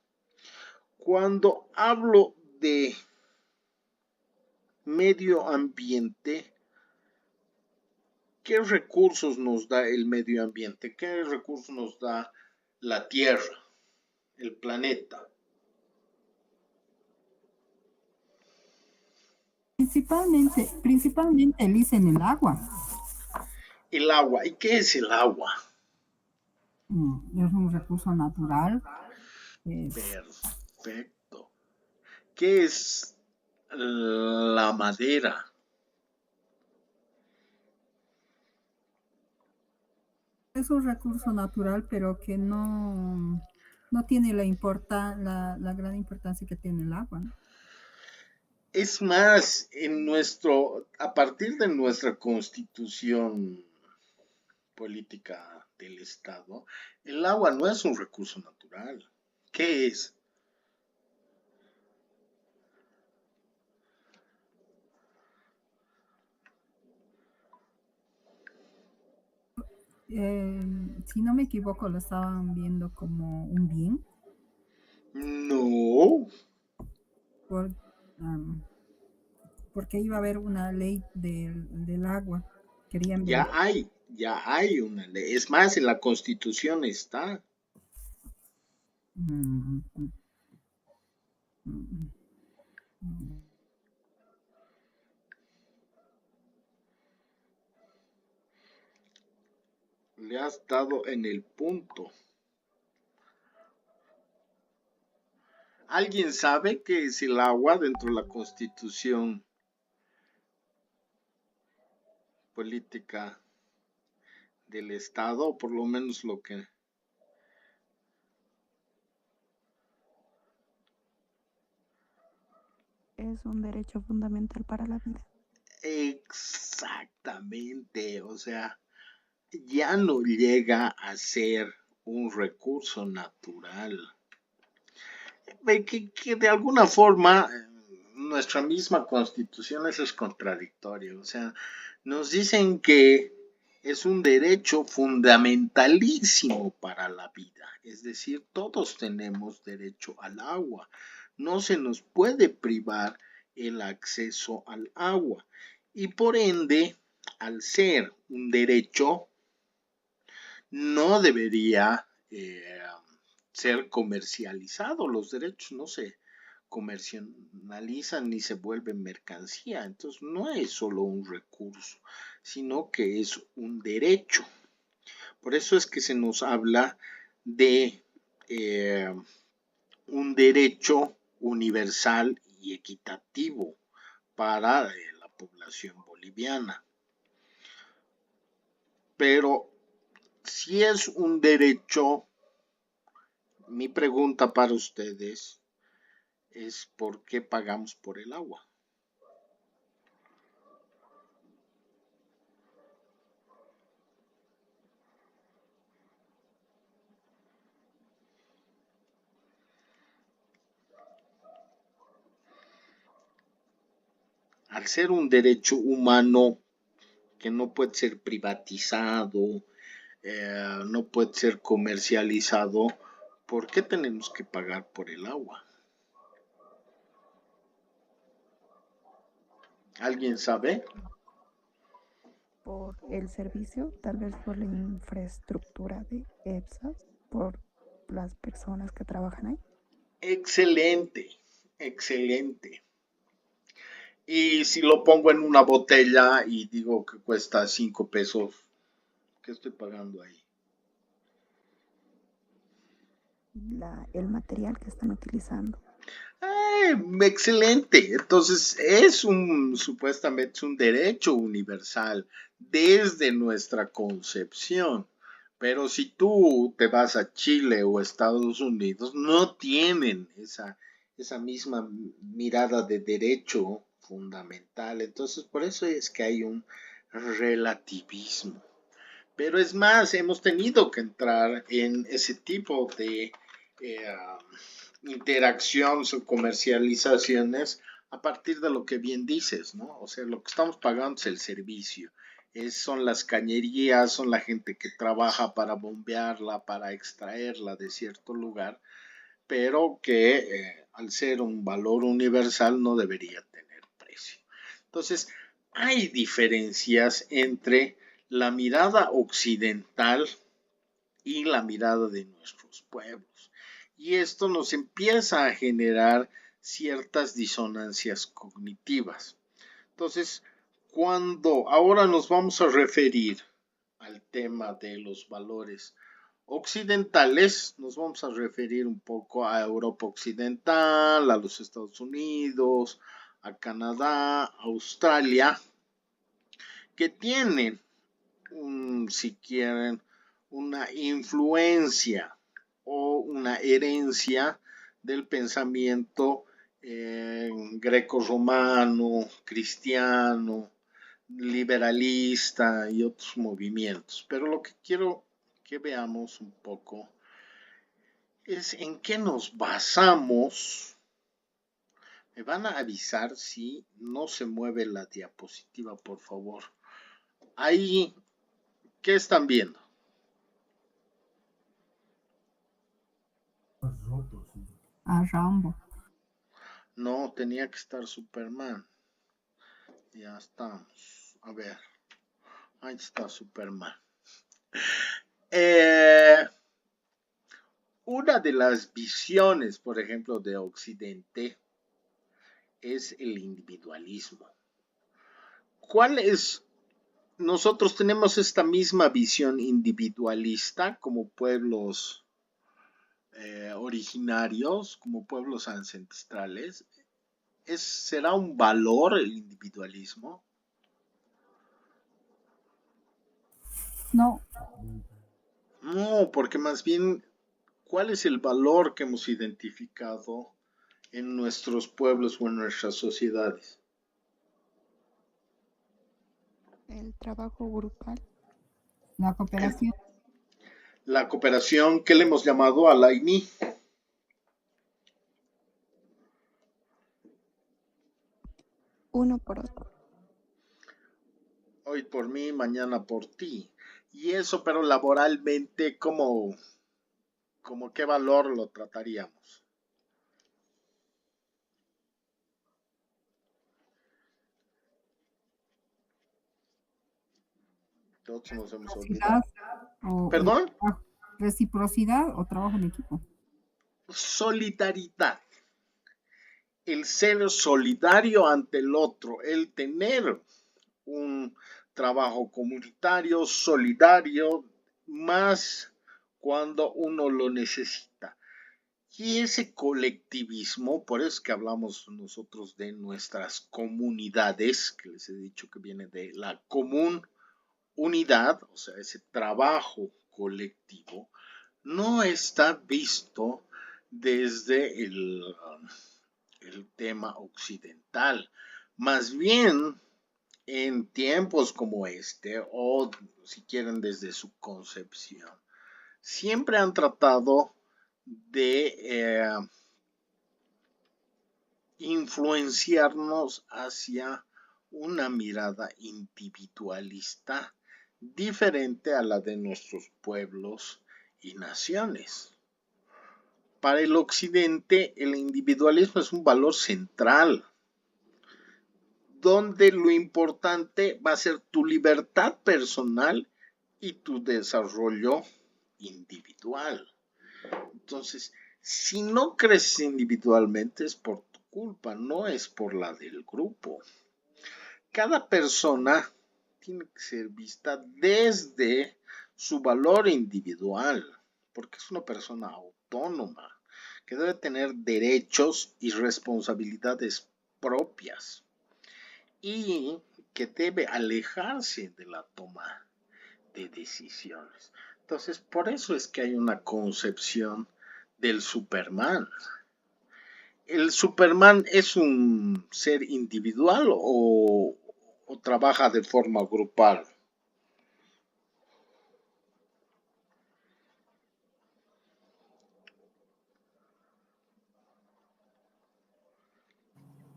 Cuando hablo de medio ambiente, ¿qué recursos nos da el medio ambiente? ¿Qué recursos nos da la tierra, el planeta? Principalmente dicen el agua. El agua. ¿Y qué es el agua? Es un recurso natural. Perfecto. ¿Qué es la madera? Es un recurso natural, pero que no tiene la gran importancia que tiene el agua, ¿no? Es más, a partir de nuestra constitución política del Estado, el agua no es un recurso natural. ¿Qué es? Si no me equivoco, lo estaban viendo como un bien. No. Porque iba a haber una ley del agua. Querían ver. Ya hay una ley. Es más, en la Constitución está. Le has dado en el punto. ¿Alguien sabe qué es el agua dentro de la Constitución política del Estado? O por lo menos lo que... Es un derecho fundamental para la vida. Exactamente, o sea, ya no llega a ser un recurso natural. Que de alguna forma nuestra misma constitución eso es contradictorio, o sea, nos dicen que es un derecho fundamentalísimo para la vida, es decir, todos tenemos derecho al agua, no se nos puede privar el acceso al agua y por ende, al ser un derecho, no debería ser comercializado. Los derechos no se comercializan ni se vuelven mercancía. Entonces no es solo un recurso, sino que es un derecho. Por eso es que se nos habla de un derecho universal y equitativo para la población boliviana. Pero si es un derecho, mi pregunta para ustedes es ¿por qué pagamos por el agua? Al ser un derecho humano que no puede ser privatizado, no puede ser comercializado, ¿por qué tenemos que pagar por el agua? ¿Alguien sabe? por el servicio, tal vez por la infraestructura de EPSAS, por las personas que trabajan ahí. Excelente, excelente. Y si lo pongo en una botella y digo que cuesta 5 pesos, ¿qué estoy pagando ahí? El material que están utilizando. Excelente. Entonces supuestamente es un derecho universal desde nuestra concepción. Pero si tú te vas a Chile o Estados Unidos, no tienen esa misma mirada de derecho fundamental. Entonces, por eso es que hay un relativismo. Pero es más, hemos tenido que entrar en ese tipo de interacciones o comercializaciones a partir de lo que bien dices, ¿no? O sea, lo que estamos pagando es el servicio. Son las cañerías, son la gente que trabaja para bombearla, para extraerla de cierto lugar, pero que al ser un valor universal no debería tener precio. Entonces, hay diferencias entre la mirada occidental y la mirada de nuestros pueblos. Y esto nos empieza a generar ciertas disonancias cognitivas. Entonces, cuando ahora nos vamos a referir al tema de los valores occidentales, nos vamos a referir un poco a Europa Occidental, a los Estados Unidos, a Canadá, Australia, que tienen, si quieren, una influencia o una herencia del pensamiento greco-romano, cristiano, liberalista y otros movimientos. Pero lo que quiero que veamos un poco es en qué nos basamos. Me van a avisar si no se mueve la diapositiva, por favor. Ahí, ¿qué están viendo? A Rambo. No, tenía que estar Superman. Ya estamos. A ver. Ahí está Superman. Una de las visiones, por ejemplo, de Occidente es el individualismo. ¿Cuál es? Nosotros tenemos esta misma visión individualista como pueblos originarios, como pueblos ancestrales. ¿Será un valor el individualismo? No, No, porque más bien, ¿cuál es el valor que hemos identificado en nuestros pueblos o en nuestras sociedades? El trabajo grupal. la cooperación. La cooperación, ¿qué le hemos llamado a la INI? Uno por otro. Hoy por mí, mañana por ti. Y eso, pero laboralmente, ¿cómo qué valor lo trataríamos? Todos nos hemos olvidado. ¿Perdón? Reciprocidad o trabajo en equipo. Solidaridad. El ser solidario ante el otro, el tener un trabajo comunitario, solidario, más cuando uno lo necesita. Y ese colectivismo, por eso es que hablamos nosotros de nuestras comunidades, que les he dicho que viene de la común unidad, o sea, ese trabajo colectivo, no está visto desde el tema occidental. Más bien, en tiempos como este, o si quieren desde su concepción, siempre han tratado de influenciarnos hacia una mirada individualista diferente a la de nuestros pueblos y naciones. Para el occidente, el individualismo es un valor central. donde lo importante va a ser tu libertad personal y tu desarrollo individual. Entonces, si no creces individualmente es por tu culpa, no es por la del grupo. Cada persona tiene que ser vista desde su valor individual, porque es una persona autónoma, que debe tener derechos y responsabilidades propias y que debe alejarse de la toma de decisiones. Entonces, por eso es que hay una concepción del Superman. ¿El Superman es un ser individual o trabaja de forma grupal?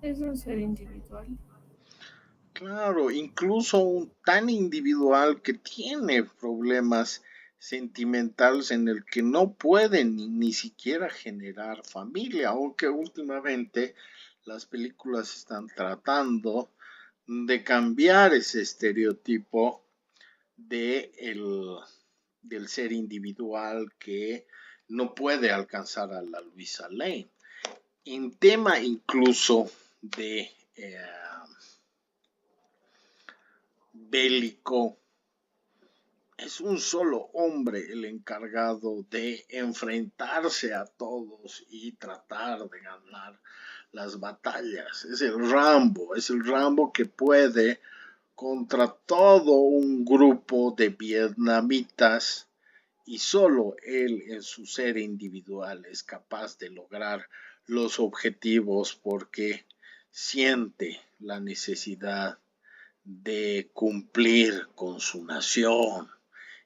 Es un ser individual. Claro, incluso tan individual que tiene problemas sentimentales en el que no puede ni siquiera generar familia, aunque últimamente las películas están tratando de cambiar ese estereotipo del ser individual que no puede alcanzar a la Luisa Lane. En tema incluso de bélico, es un solo hombre el encargado de enfrentarse a todos y tratar de ganar las batallas. Es el Rambo que puede contra todo un grupo de vietnamitas y solo él en su ser individual es capaz de lograr los objetivos porque siente la necesidad de cumplir con su nación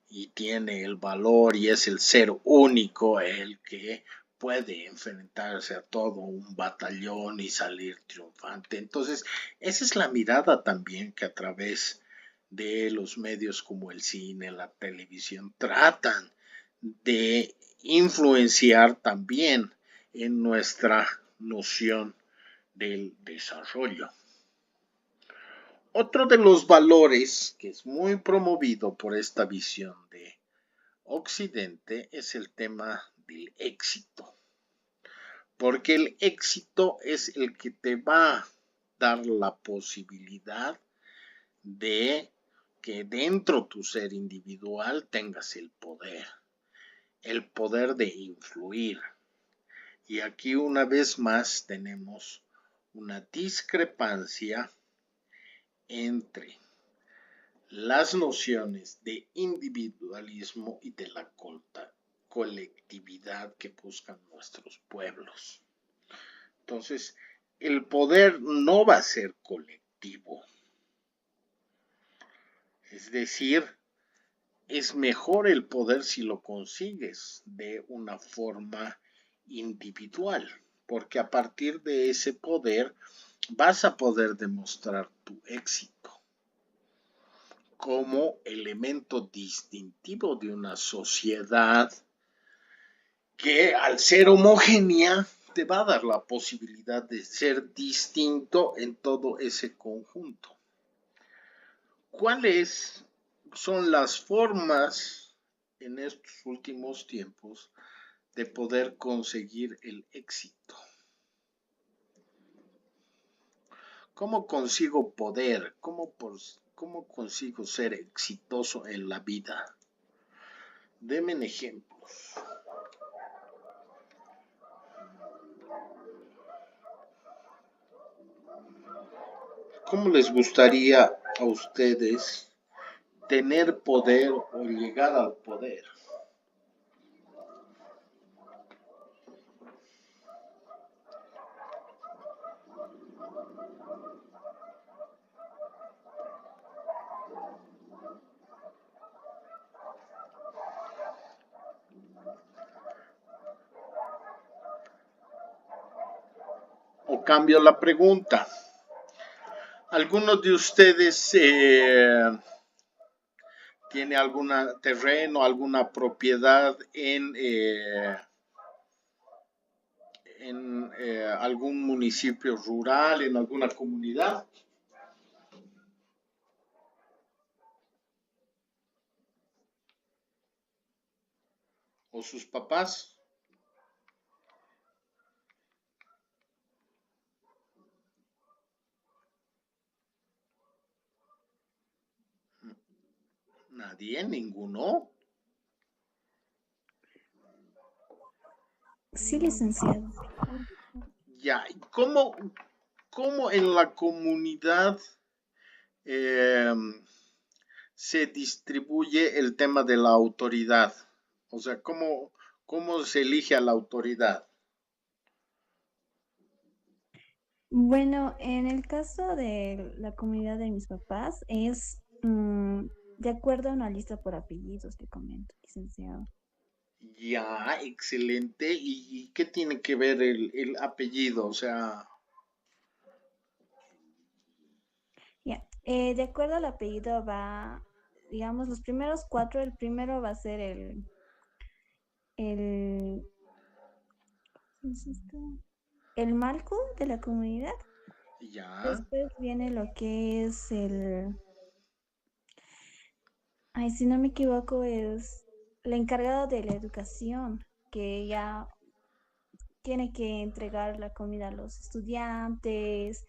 y tiene el valor y es el ser único el que puede enfrentarse a todo un batallón y salir triunfante. Entonces, esa es la mirada también que a través de los medios como el cine, la televisión, tratan de influenciar también en nuestra noción del desarrollo. Otro de los valores que es muy promovido por esta visión de Occidente es el tema del éxito, porque el éxito es el que te va a dar la posibilidad de que dentro tu ser individual tengas el poder de influir. Y aquí una vez más tenemos una discrepancia entre las nociones de individualismo y de la colectividad que buscan nuestros pueblos. Entonces, el poder no va a ser colectivo. Es decir, es mejor el poder si lo consigues de una forma individual, porque a partir de ese poder vas a poder demostrar tu éxito como elemento distintivo de una sociedad que al ser homogénea te va a dar la posibilidad de ser distinto en todo ese conjunto. ¿Cuáles son las formas en estos últimos tiempos de poder conseguir el éxito? ¿Cómo consigo poder? ¿Cómo consigo ser exitoso en la vida? Denme ejemplos. ¿Cómo les gustaría a ustedes tener poder o llegar al poder? O cambio la pregunta. ¿Algunos de ustedes tiene algún terreno, alguna propiedad en algún municipio rural, en alguna comunidad? o sus papás. Nadie, ninguno. Sí, licenciado. Ya, ¿y cómo en la comunidad se distribuye el tema de la autoridad? O sea, ¿cómo se elige a la autoridad? Bueno, en el caso de la comunidad de mis papás es de acuerdo a una lista por apellidos, te comento, licenciado. Ya, excelente. ¿Y qué tiene que ver el apellido? O sea, Ya, de acuerdo al apellido va, digamos, los primeros cuatro, el primero va a ser el, ¿cómo es esto? El Malcu de la comunidad. ya, Después viene lo que es ay, si no me equivoco, es el encargado de la educación, que ya tiene que entregar la comida a los estudiantes,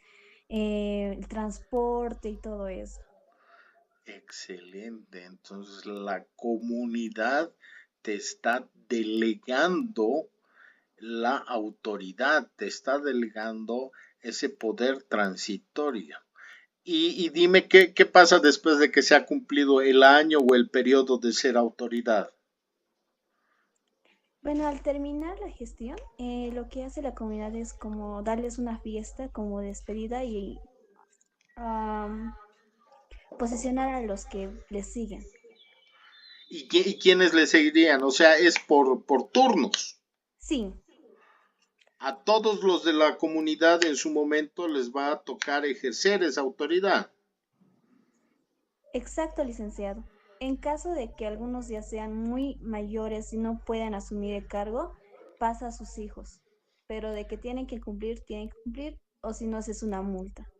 el transporte y todo eso. excelente. Entonces, la comunidad te está delegando la autoridad, te está delegando ese poder transitorio. Y dime, ¿qué pasa después de que se ha cumplido el año o el periodo de ser autoridad? Bueno, al terminar la gestión, lo que hace la comunidad es como darles una fiesta como despedida y am, posicionar a los que les siguen. ¿Y quiénes le seguirían? O sea, es por turnos. Sí, A todos los de la comunidad en su momento les va a tocar ejercer esa autoridad. exacto, licenciado. En caso de que algunos ya sean muy mayores y no puedan asumir el cargo, pasa a sus hijos. Pero de que tienen que cumplir, o si no, es una multa.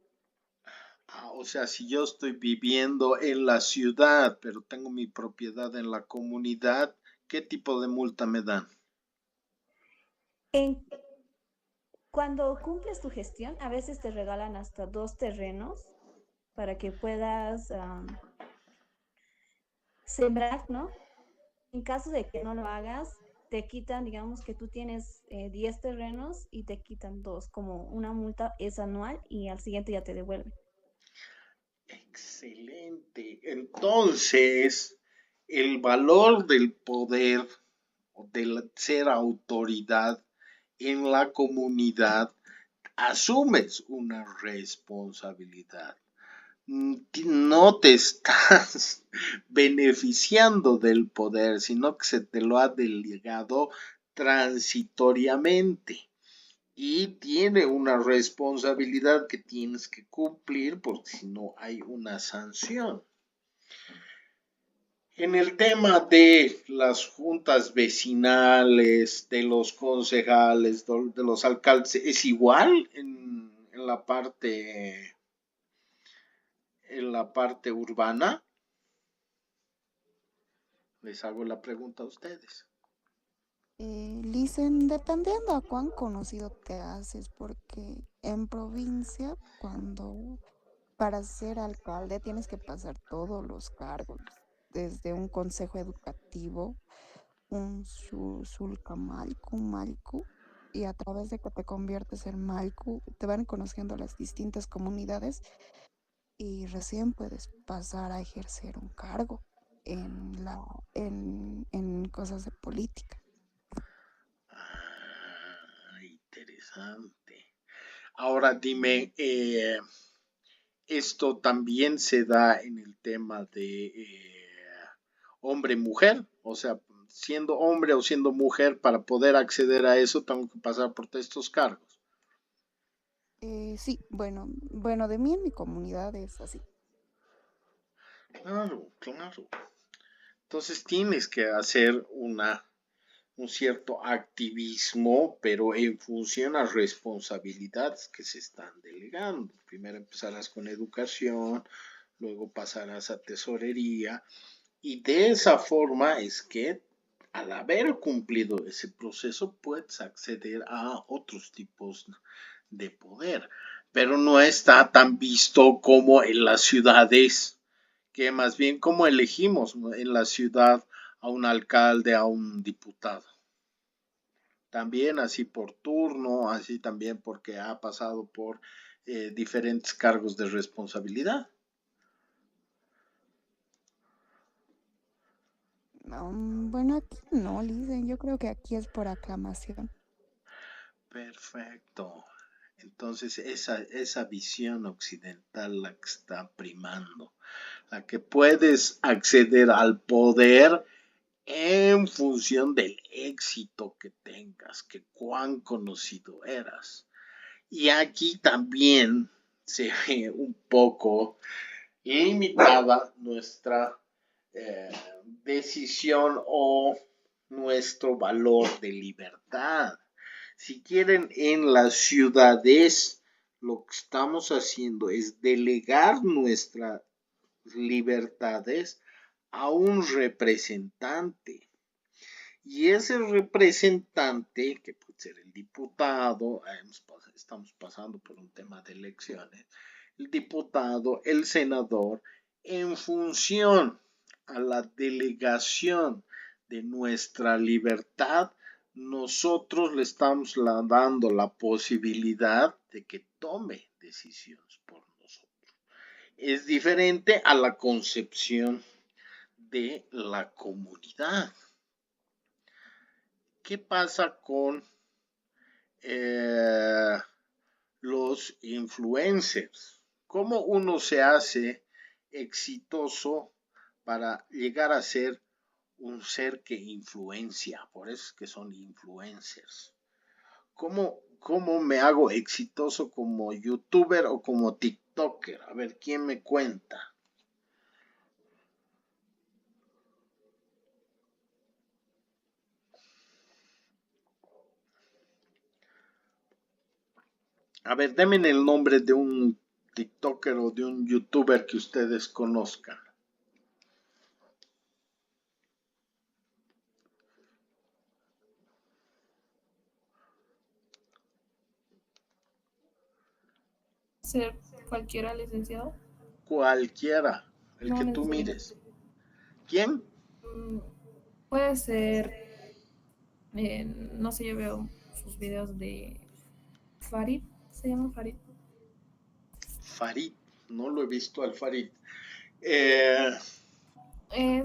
O sea, si yo estoy viviendo en la ciudad, pero tengo mi propiedad en la comunidad, ¿qué tipo de multa me dan? En, cuando cumples tu gestión, a veces te regalan hasta 2 terrenos para que puedas sembrar, ¿no? En caso de que no lo hagas, te quitan, digamos que tú tienes 10 terrenos y te quitan 2, como una multa es anual y al siguiente ya te devuelven. Excelente. Entonces, el valor del poder o del ser autoridad en la comunidad, asumes una responsabilidad. No te estás beneficiando del poder, sino que se te lo ha delegado transitoriamente y tiene una responsabilidad que tienes que cumplir porque si no hay una sanción. En el tema de las juntas vecinales, de los concejales, de los alcaldes, ¿es igual en la parte urbana? Les hago la pregunta a ustedes. Licen, dependiendo a cuán conocido te haces, porque en provincia, cuando para ser alcalde tienes que pasar todos los cargos, desde un consejo educativo, un sulcamalcu, malcu, y a través de que te conviertes en malcu, te van conociendo las distintas comunidades y recién puedes pasar a ejercer un cargo en cosas de política. Interesante. Ahora dime, esto también se da en el tema de hombre-mujer, o sea, siendo hombre o siendo mujer, para poder acceder a eso tengo que pasar por estos cargos. Sí, bueno, de mí en mi comunidad es así. Claro, claro. Entonces tienes que hacer un cierto activismo, pero en función a responsabilidades que se están delegando. Primero empezarás con educación, luego pasarás a tesorería y de esa forma es que al haber cumplido ese proceso puedes acceder a otros tipos de poder, pero no está tan visto como en las ciudades, que más bien como elegimos, ¿no?, en la ciudad a un alcalde, a un diputado. También así por turno, así también porque ha pasado por diferentes cargos de responsabilidad. Bueno, aquí no, Lisen. Yo creo que aquí es por aclamación. Perfecto. Entonces esa visión occidental la que está primando, la que puedes acceder al poder en función del éxito que tengas, que cuán conocido eras. Y aquí también se ve un poco limitada nuestra decisión o nuestro valor de libertad. Si quieren, en las ciudades lo que estamos haciendo es delegar nuestras libertades a un representante. Y ese representante, que puede ser el diputado, estamos pasando por un tema de elecciones, el diputado, el senador, en función a la delegación de nuestra libertad, nosotros le estamos dando la posibilidad de que tome decisiones por nosotros. Es diferente a la concepción de la comunidad. ¿Qué pasa con los influencers? ¿Cómo uno se hace exitoso para llegar a ser un ser que influencia? Por eso es que son influencers. ¿Cómo me hago exitoso como youtuber o como tiktoker? A ver, ¿quién me cuenta? A ver, denme el nombre de un tiktoker o de un youtuber que ustedes conozcan. Ser cualquiera licenciado. Cualquiera, el No que tú necesariamente. mires. ¿Quién? Puede ser, no sé, yo veo sus videos de Farid, se llama Farid. Farid, no lo he visto al Farid. Se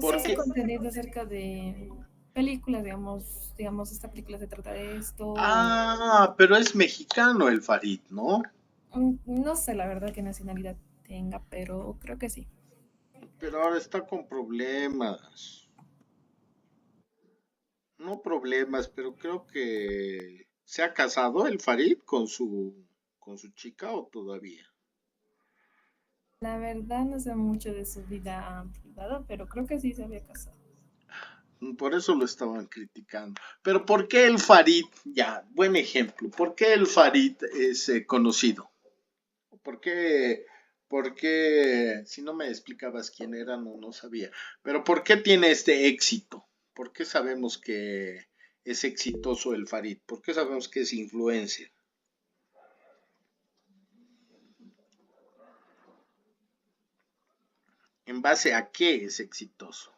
¿Por hace qué? contenido acerca de películas, digamos, esta película se trata de esto. Ah, pero es mexicano el Farid, ¿no? No sé la verdad qué nacionalidad tenga, pero creo que sí. Pero ahora está con problemas. No problemas, pero creo que se ha casado el Farid con su chica o todavía. La verdad no sé mucho de su vida privada, pero creo que sí se había casado. Por eso lo estaban criticando. Pero ¿por qué el Farid? Ya, buen ejemplo. ¿Por qué el Farid es conocido? ¿Por qué, si no me explicabas quién era, no sabía? Pero ¿por qué tiene este éxito? ¿Por qué sabemos que es exitoso el Farid? ¿Por qué sabemos que es influencer? ¿En base a qué es exitoso?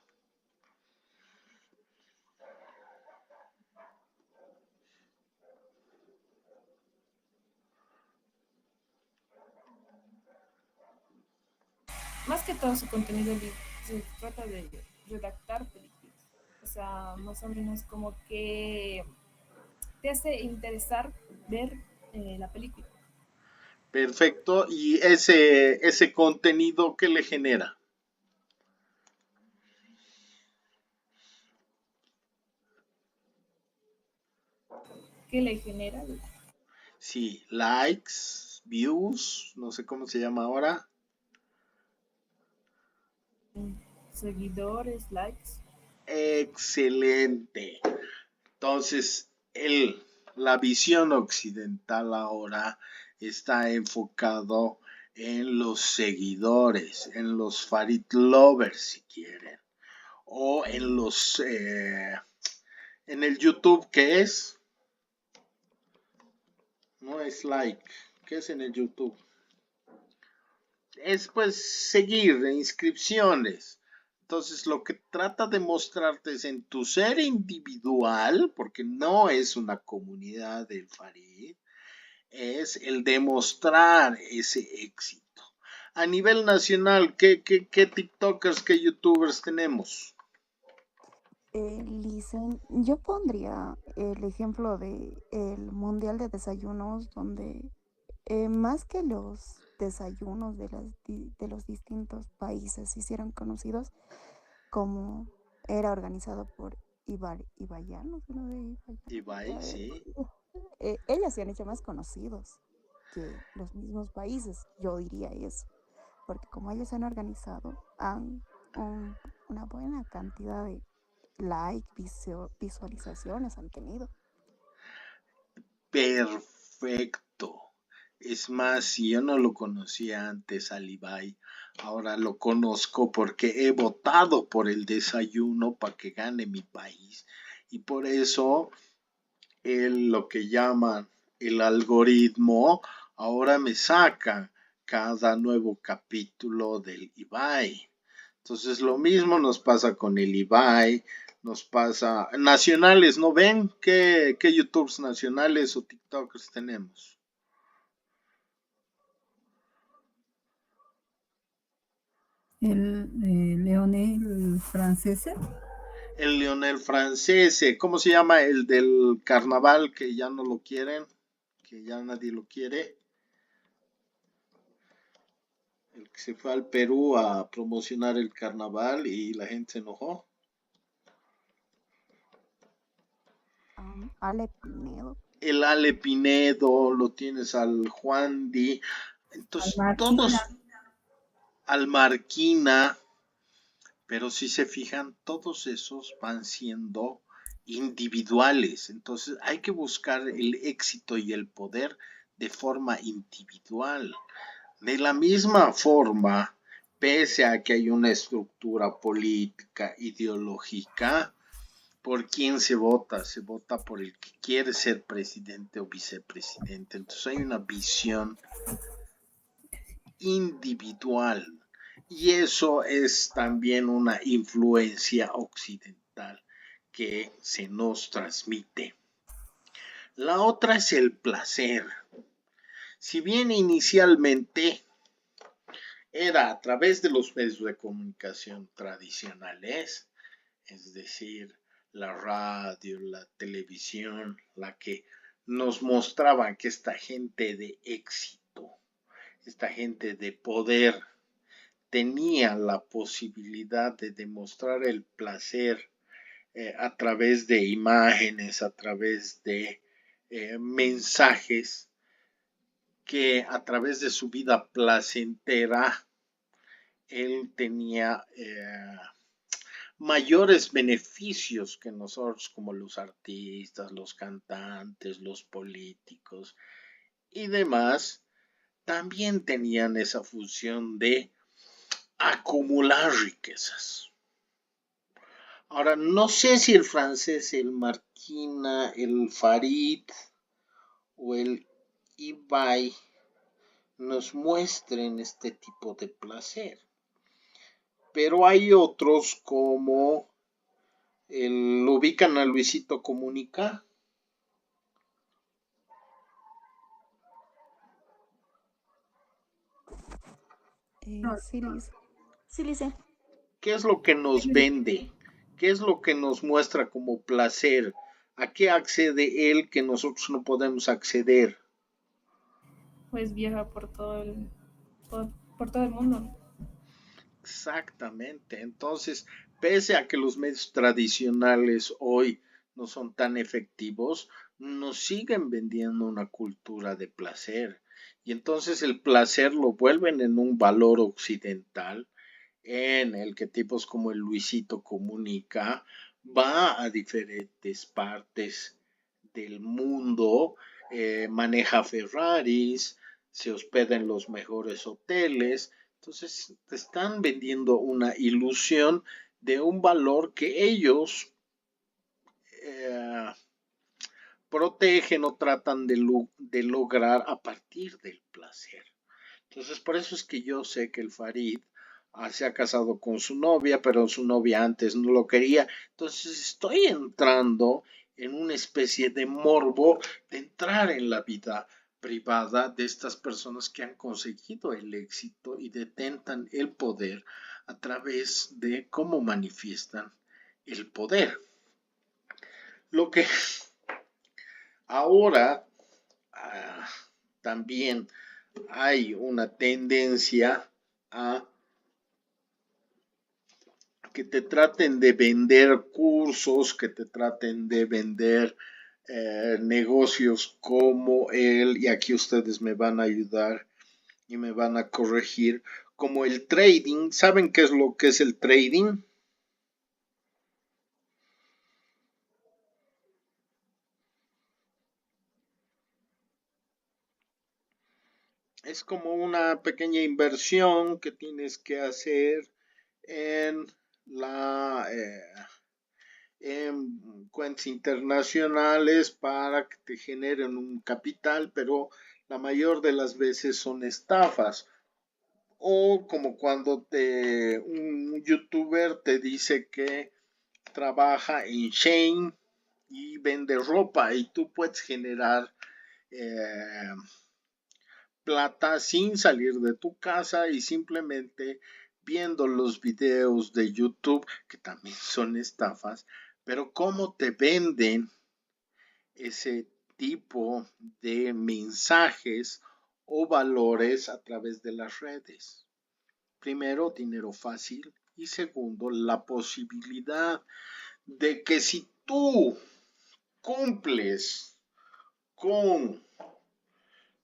Más que todo su contenido se trata de redactar películas. O sea, más o menos como que te hace interesar ver la película. Perfecto. ¿Y ese contenido qué le genera? ¿Qué le genera? Sí, likes, views, no sé cómo se llama ahora. Seguidores, likes. Excelente. Entonces, la visión occidental ahora está enfocado en los seguidores, en los Farid lovers, si quieren, o en los En el YouTube, ¿qué es? No es like. ¿Qué es en el YouTube? Es pues seguir, inscripciones. Entonces lo que trata de mostrarte es en tu ser individual, porque no es una comunidad del Farid, es el demostrar ese éxito. A nivel nacional, ¿qué TikTokers, qué YouTubers tenemos? Listen, yo pondría el ejemplo de el Mundial de Desayunos, donde más que los desayunos de los distintos países se hicieron conocidos, como era organizado por Ibayano, ¿no? De Ibai, Ibayano. sí. Ellos se han hecho más conocidos que los mismos países, yo diría eso, porque como ellos se han organizado, una buena cantidad de visualizaciones han tenido. Perfecto. Es más, si yo no lo conocía antes al Ibai, ahora lo conozco porque he votado por el desayuno para que gane mi país. Y por eso lo que llaman el algoritmo ahora me saca cada nuevo capítulo del Ibai. Entonces lo mismo nos pasa con el Ibai, nos pasa nacionales, ¿no ven? ¿Qué YouTubers nacionales o TikTokers tenemos? El Leonel francés. El Lionel Francese, ¿cómo se llama? El del carnaval que ya no lo quieren, que ya nadie lo quiere. El que se fue al Perú a promocionar el carnaval y la gente se enojó. Ale Pinedo. El Ale Pinedo, lo tienes al Juan Di. Entonces, todos al Marquina, pero si se fijan, todos esos van siendo individuales. Entonces, hay que buscar el éxito y el poder de forma individual. De la misma forma, pese a que hay una estructura política, ideológica, ¿por quién se vota? Se vota por el que quiere ser presidente o vicepresidente. Entonces hay una visión individual y eso es también una influencia occidental que se nos transmite. La otra es el placer. Si bien inicialmente era a través de los medios de comunicación tradicionales, es decir, la radio, la televisión, la que nos mostraban que esta gente de éxito, esta gente de poder, tenía la posibilidad de demostrar el placer a través de imágenes, a través de mensajes, que a través de su vida placentera él tenía mayores beneficios que nosotros como los artistas, los cantantes, los políticos y demás, también tenían esa función de acumular riquezas. Ahora, no sé si el francés, el Marquina, el Farid o el Ibai nos muestren este tipo de placer. Pero hay otros como lo ubican a Luisito Comunica. Sí, Liz. Sí, Lice. ¿Qué es lo que nos vende? ¿Qué es lo que nos muestra como placer? ¿A qué accede él que nosotros no podemos acceder? Pues viaja por todo el mundo. Exactamente. Entonces, pese a que los medios tradicionales hoy no son tan efectivos, nos siguen vendiendo una cultura de placer. Y entonces el placer lo vuelven en un valor occidental en el que tipos como el Luisito Comunica va a diferentes partes del mundo, maneja Ferraris, se hospeda en los mejores hoteles. Entonces te están vendiendo una ilusión de un valor que ellos protegen o tratan de lograr a partir del placer. Entonces, por eso es que yo sé que el Farid se ha casado con su novia, pero su novia antes no lo quería. Entonces, estoy entrando en una especie de morbo de entrar en la vida privada de estas personas que han conseguido el éxito y detentan el poder a través de cómo manifiestan el poder. Lo que ahora también hay una tendencia a que te traten de vender cursos, que te traten de vender negocios como y aquí ustedes me van a ayudar y me van a corregir, como el trading. ¿Saben qué es lo que es el trading? Es como una pequeña inversión que tienes que hacer en en cuentas internacionales para que te generen un capital, pero la mayor de las veces son estafas. O como cuando un youtuber te dice que trabaja en Shein y vende ropa y tú puedes generar plata sin salir de tu casa y simplemente viendo los videos de YouTube, que también son estafas, pero cómo te venden ese tipo de mensajes o valores a través de las redes. Primero, dinero fácil y segundo, la posibilidad de que si tú cumples con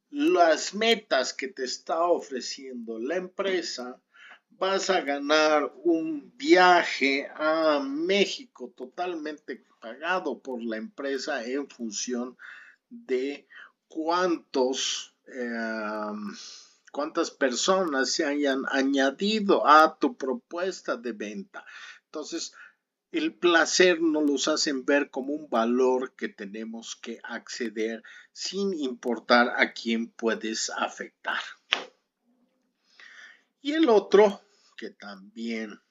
las metas que te está ofreciendo la empresa, vas a ganar un viaje a México totalmente pagado por la empresa en función de cuántas personas se hayan añadido a tu propuesta de venta. Entonces, el placer nos los hacen ver como un valor que tenemos que acceder sin importar a quién puedes afectar. Y el otro, que también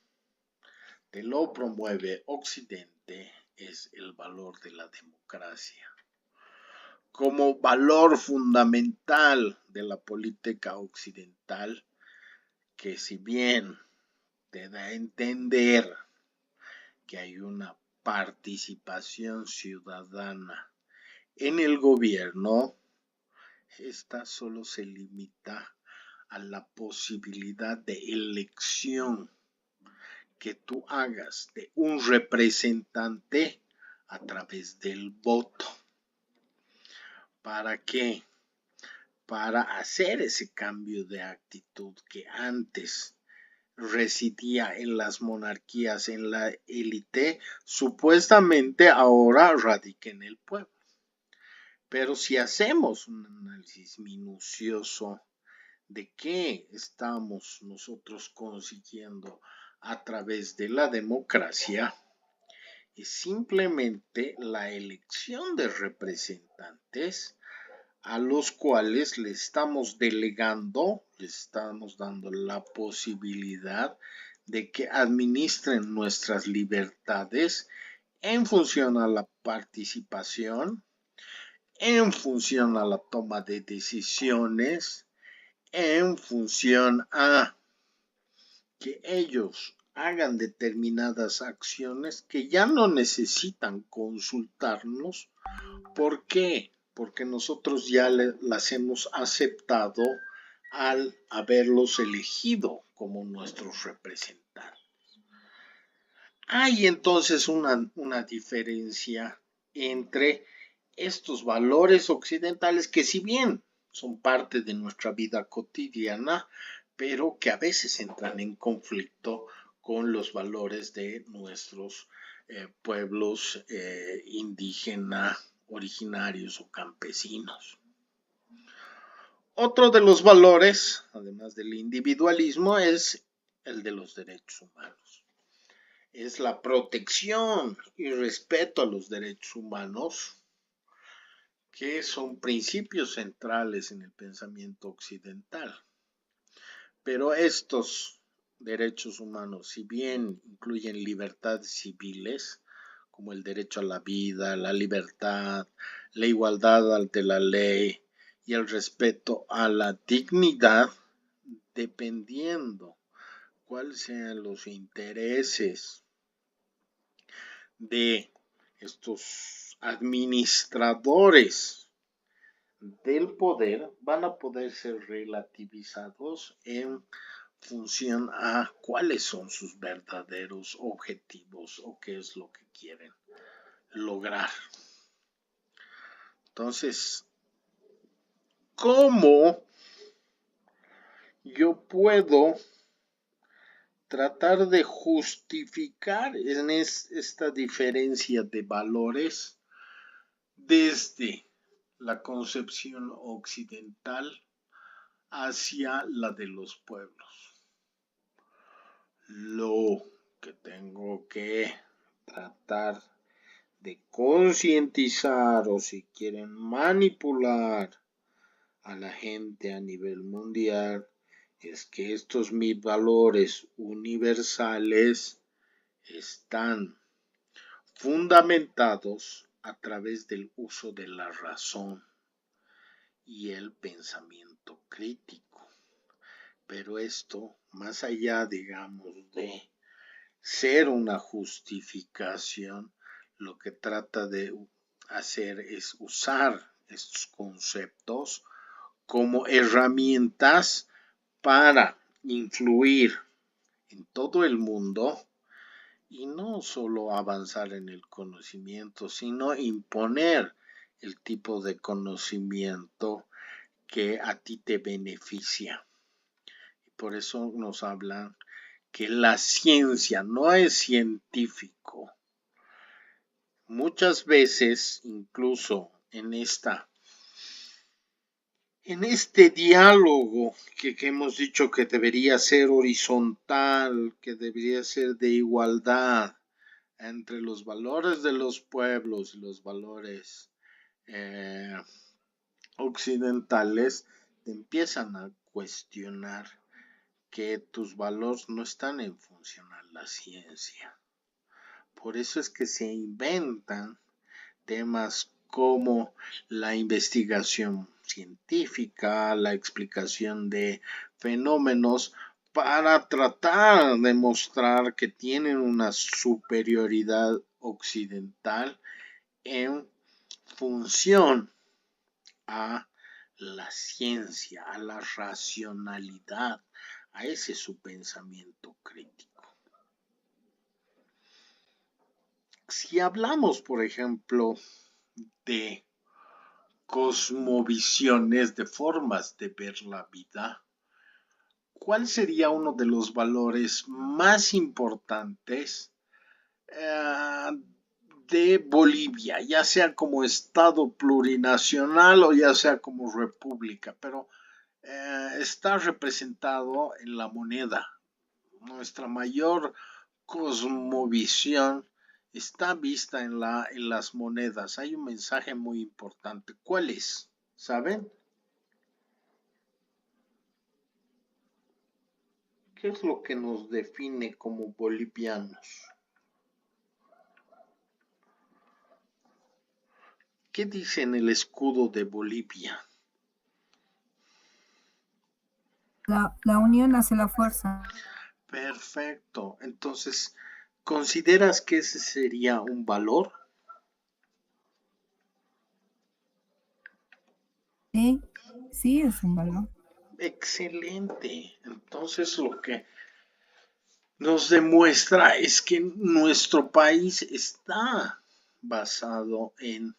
te lo promueve Occidente, es el valor de la democracia. Como valor fundamental de la política occidental, que si bien te da a entender que hay una participación ciudadana en el gobierno, esta solo se limita a la posibilidad de elección que tú hagas de un representante a través del voto. ¿Para qué? Para hacer ese cambio de actitud que antes residía en las monarquías, en la élite, supuestamente ahora radica en el pueblo. Pero si hacemos un análisis minucioso de qué estamos nosotros consiguiendo a través de la democracia, es simplemente la elección de representantes a los cuales le estamos delegando, le estamos dando la posibilidad de que administren nuestras libertades en función a la participación, en función a la toma de decisiones, en función a que ellos hagan determinadas acciones que ya no necesitan consultarnos. ¿Por qué? Porque nosotros ya las hemos aceptado al haberlos elegido como nuestros representantes. Hay entonces una diferencia entre estos valores occidentales que si bien son parte de nuestra vida cotidiana, pero que a veces entran en conflicto con los valores de nuestros pueblos indígenas, originarios o campesinos. Otro de los valores, además del individualismo, es el de los derechos humanos. es la protección y respeto a los derechos humanos, que son principios centrales en el pensamiento occidental. Pero estos derechos humanos, si bien incluyen libertades civiles, como el derecho a la vida, la libertad, la igualdad ante la ley y el respeto a la dignidad, dependiendo cuáles sean los intereses de estos administradores del poder, van a poder ser relativizados en función a cuáles son sus verdaderos objetivos o qué es lo que quieren lograr. Entonces, ¿cómo yo puedo tratar de justificar en esta diferencia de valores desde la concepción occidental hacia la de los pueblos? Lo que tengo que tratar de concientizar, o si quieren manipular a la gente a nivel mundial, es que estos mis valores universales están fundamentados a través del uso de la razón y el pensamiento crítico. Pero esto, más allá, digamos, de ser una justificación, lo que trata de hacer es usar estos conceptos como herramientas para influir en todo el mundo y no solo avanzar en el conocimiento, sino imponer el tipo de conocimiento que a ti te beneficia. Por eso nos hablan que la ciencia no es científico. Muchas veces, incluso en este diálogo que hemos dicho que debería ser horizontal, que debería ser de igualdad entre los valores de los pueblos y los valores occidentales, te empiezan a cuestionar que tus valores no están en función a la ciencia. Por eso es que se inventan temas como la investigación científica, la explicación de fenómenos, para tratar de mostrar que tienen una superioridad occidental en función a la ciencia, a la racionalidad, a ese su pensamiento crítico. Si hablamos, por ejemplo, de cosmovisiones, de formas de ver la vida, ¿cuál sería uno de los valores más importantes de Bolivia, ya sea como estado plurinacional o ya sea como república? Pero está representado en la moneda. Nuestra mayor cosmovisión está vista en las monedas. Hay un mensaje muy importante. ¿Cuál es? ¿Saben? ¿Qué es lo que nos define como bolivianos? ¿Qué dice en el escudo de Bolivia? La unión hace la fuerza. Perfecto. Entonces, ¿consideras que ese sería un valor? Sí, sí es un valor. Excelente. Entonces, lo que nos demuestra es que nuestro país está basado en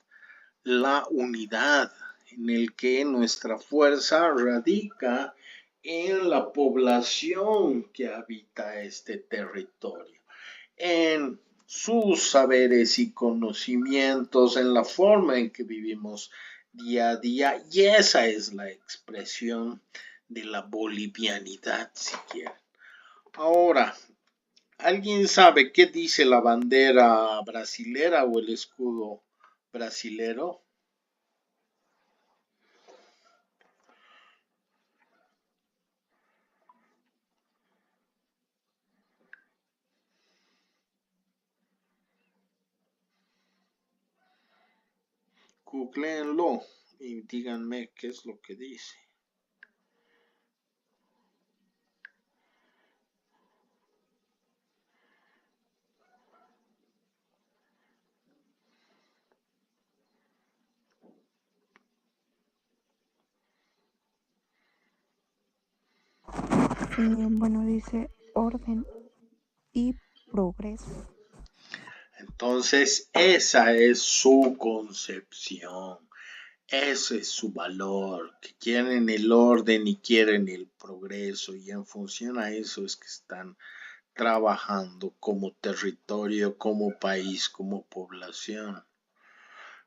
la unidad, en el que nuestra fuerza radica en la población que habita este territorio, en sus saberes y conocimientos, en la forma en que vivimos día a día, y esa es la expresión de la bolivianidad, si quieren. Ahora, ¿Alguien sabe qué dice la bandera brasilera o el escudo brasilero? Googleenlo y díganme qué es lo que dice. Bueno, dice orden y progreso. Entonces, esa es su concepción, ese es su valor, que quieren el orden y quieren el progreso, y en función a eso es que están trabajando como territorio, como país, como población.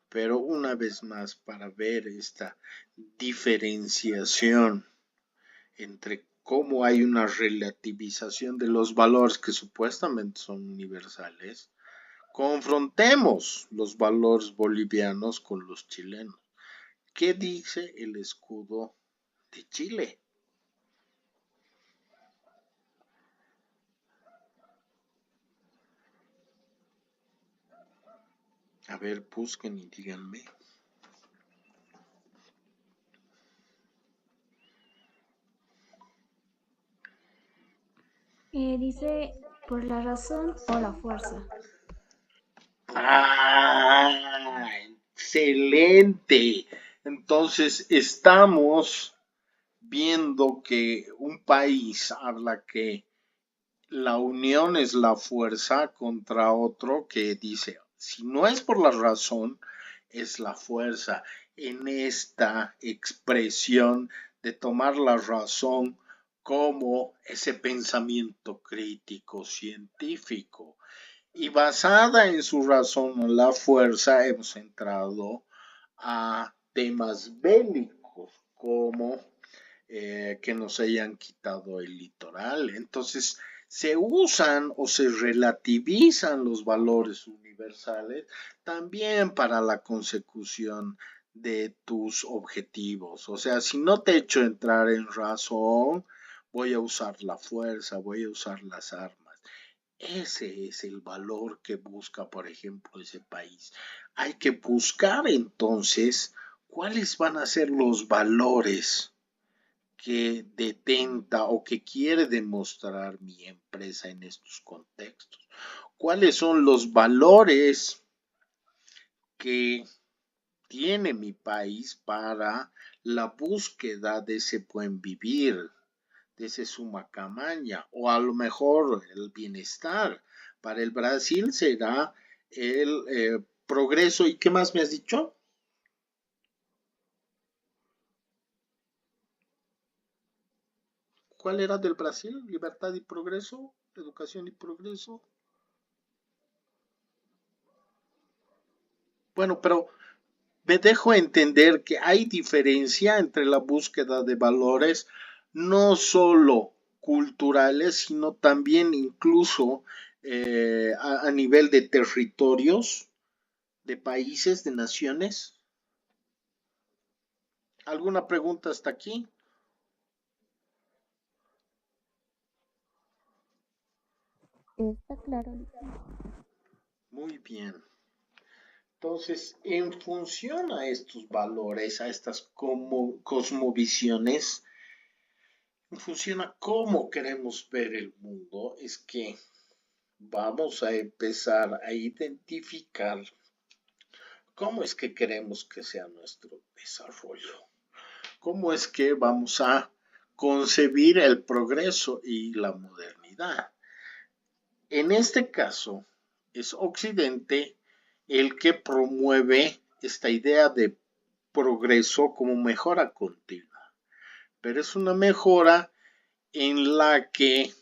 Pero una vez más, para ver esta diferenciación entre cómo hay una relativización de los valores que supuestamente son universales, confrontemos los valores bolivianos con los chilenos. ¿Qué dice el escudo de Chile? A ver, busquen y díganme. Dice por la razón o la fuerza. ¡Ah! ¡Excelente! Entonces estamos viendo que un país habla que la unión es la fuerza contra otro que dice, si no es por la razón, es la fuerza. En esta expresión de tomar la razón como ese pensamiento crítico científico. Y basada en su razón o la fuerza, hemos entrado a temas bélicos como que nos hayan quitado el litoral. Entonces, se usan o se relativizan los valores universales también para la consecución de tus objetivos. O sea, si no te echo entrar en razón, voy a usar la fuerza, voy a usar las armas. Ese es el valor que busca, por ejemplo, ese país. Hay que buscar entonces cuáles van a ser los valores que detenta o que quiere demostrar mi empresa en estos contextos. ¿Cuáles son los valores que tiene mi país para la búsqueda de ese buen vivir, de ese suma camaña, o a lo mejor el bienestar? Para el Brasil será el progreso. ¿Y qué más me has dicho? ¿Cuál era del Brasil? Libertad y progreso, educación y progreso. Bueno, pero me dejo entender que hay diferencia entre la búsqueda de valores no solo culturales, sino también incluso a nivel de territorios, de países, de naciones. ¿Alguna pregunta hasta aquí? Está claro. Muy bien. Entonces, en función a estos valores, a estas cosmovisiones, en función a cómo queremos ver el mundo, es que vamos a empezar a identificar cómo es que queremos que sea nuestro desarrollo, cómo es que vamos a concebir el progreso y la modernidad. En este caso, es Occidente el que promueve esta idea de progreso como mejora continua, pero es una mejora en la que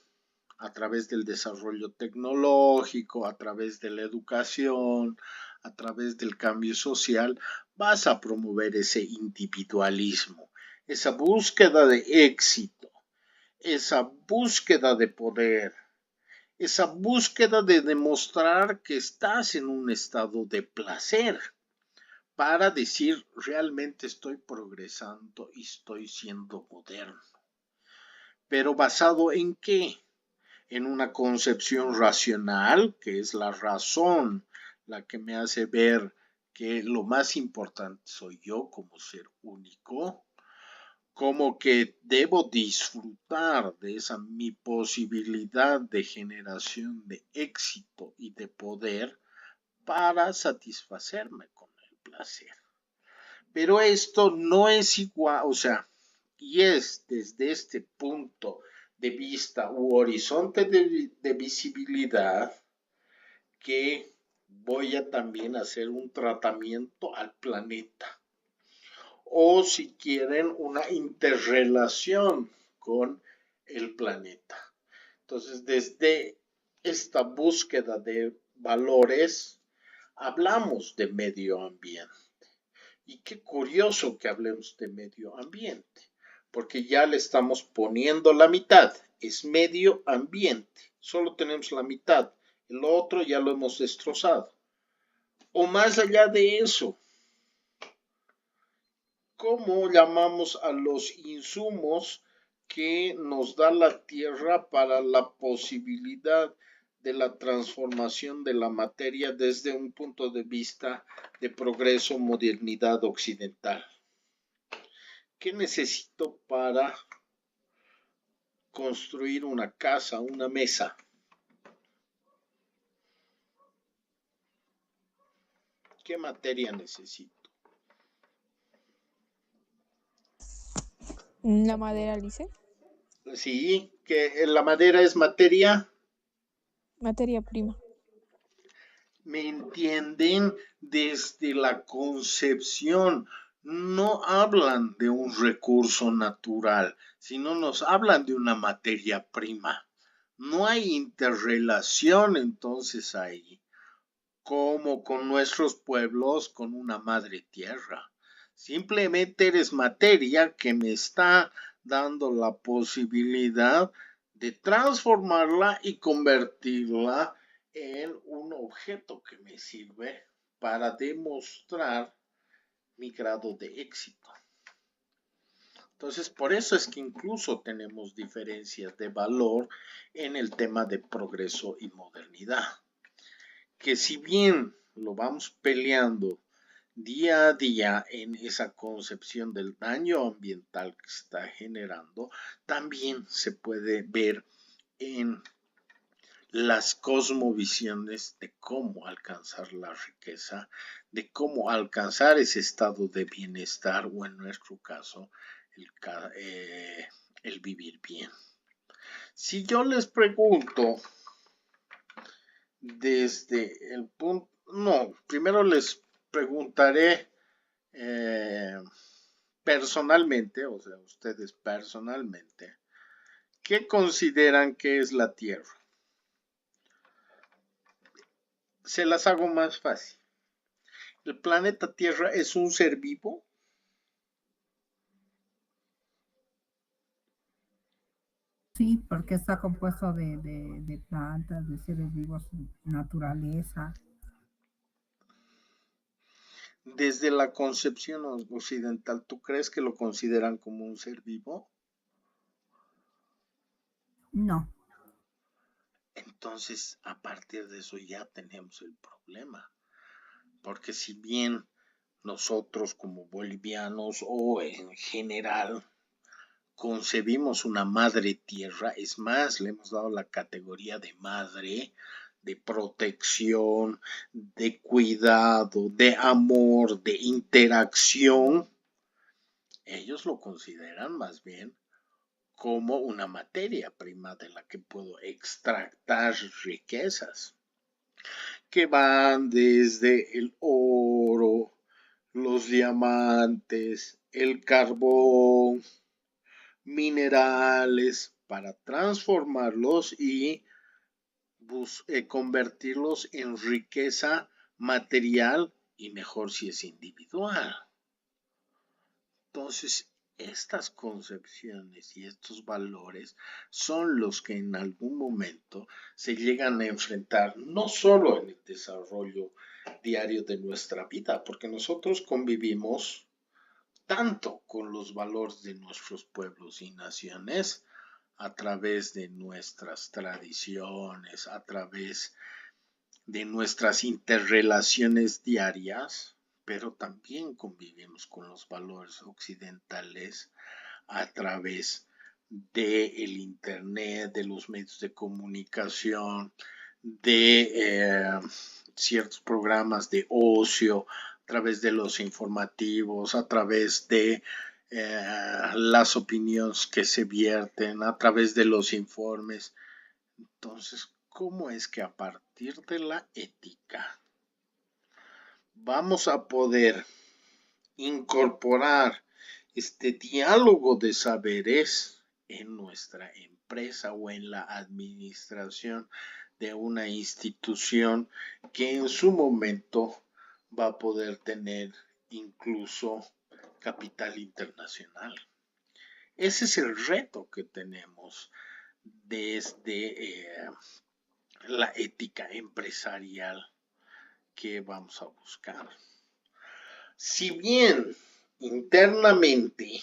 a través del desarrollo tecnológico, a través de la educación, a través del cambio social, vas a promover ese individualismo, esa búsqueda de éxito, esa búsqueda de poder, esa búsqueda de demostrar que estás en un estado de placer para decir realmente estoy progresando y estoy siendo moderno. Pero ¿basado en qué? En una concepción racional, que es la razón la que me hace ver que lo más importante soy yo como ser único, como que debo disfrutar de esa mi posibilidad de generación de éxito y de poder para satisfacerme con el placer. Pero esto no es igual, o sea, y es desde este punto de vista u horizonte de visibilidad que voy a también hacer un tratamiento al planeta. O si quieren, una interrelación con el planeta. Entonces, desde esta búsqueda de valores, hablamos de medio ambiente. Y qué curioso que hablemos de medio ambiente, porque ya le estamos poniendo la mitad, es medio ambiente, solo tenemos la mitad, el otro ya lo hemos destrozado. O más allá de eso, ¿cómo llamamos a los insumos que nos da la tierra para la posibilidad de la transformación de la materia desde un punto de vista de progreso, modernidad occidental? ¿Qué necesito para construir una casa, una mesa? ¿Qué materia necesito? La madera, Lice. Sí, que la madera es materia. Materia prima. ¿Me entienden? Desde la concepción. No hablan de un recurso natural, sino nos hablan de una materia prima. No hay interrelación entonces ahí, como con nuestros pueblos, con una madre tierra. Simplemente eres materia que me está dando la posibilidad de transformarla y convertirla en un objeto que me sirve para demostrar mi grado de éxito. Entonces, por eso es que incluso tenemos diferencias de valor en el tema de progreso y modernidad. Que si bien lo vamos peleando día a día en esa concepción del daño ambiental que está generando, también se puede ver en las cosmovisiones de cómo alcanzar la riqueza, de cómo alcanzar ese estado de bienestar o en nuestro caso el vivir bien. Si yo les pregunto desde el punto, no, primero les preguntaré personalmente, o sea, ustedes personalmente, ¿qué consideran que es la Tierra? Se las hago más fácil. ¿El planeta Tierra es un ser vivo? Sí, porque está compuesto de plantas, de seres vivos, naturaleza. Desde la concepción occidental, ¿tú crees que lo consideran como un ser vivo? No. Entonces, a partir de eso ya tenemos el problema. Porque si bien nosotros como bolivianos o en general concebimos una madre tierra, es más, le hemos dado la categoría de madre, de protección, de cuidado, de amor, de interacción, ellos lo consideran más bien como una materia prima de la que puedo extractar riquezas, que van desde el oro, los diamantes, el carbón, minerales, para transformarlos y convertirlos en riqueza material y mejor si es individual. Entonces, estas concepciones y estos valores son los que en algún momento se llegan a enfrentar, no solo en el desarrollo diario de nuestra vida, porque nosotros convivimos tanto con los valores de nuestros pueblos y naciones, a través de nuestras tradiciones, a través de nuestras interrelaciones diarias, pero también convivimos con los valores occidentales a través del internet, de los medios de comunicación, de ciertos programas de ocio, a través de los informativos, a través de las opiniones que se vierten, a través de los informes. Entonces, ¿cómo es que a partir de la ética vamos a poder incorporar este diálogo de saberes en nuestra empresa o en la administración de una institución que en su momento va a poder tener incluso capital internacional? Ese es el reto que tenemos desde la ética empresarial que vamos a buscar. Si bien internamente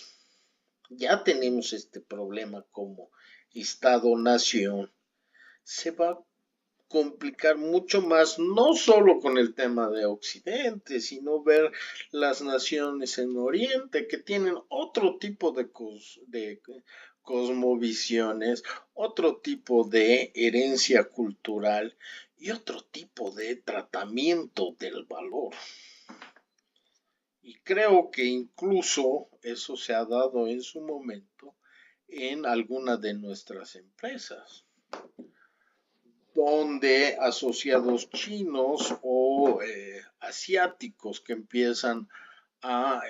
ya tenemos este problema como Estado-nación, se va a complicar mucho más, no solo con el tema de Occidente, sino ver las naciones en Oriente que tienen otro tipo de cosmovisiones, otro tipo de herencia cultural y otro tipo de tratamiento del valor. Y creo que incluso eso se ha dado en su momento en algunas de nuestras empresas, donde asociados chinos o asiáticos que empiezan a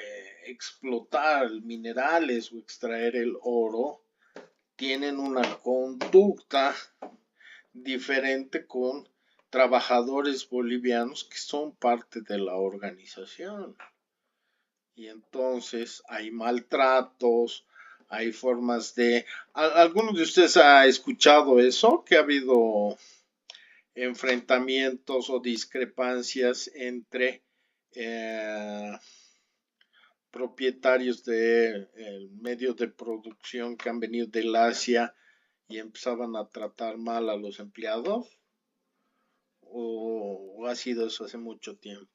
explotar minerales o extraer el oro, tienen una conducta diferente con trabajadores bolivianos que son parte de la organización. Y entonces hay maltratos, hay formas de... ¿Alguno de ustedes ha escuchado eso? Que ha habido enfrentamientos o discrepancias entre propietarios de medios de producción que han venido del Asia y empezaban a tratar mal a los empleados, o ha sido eso hace mucho tiempo.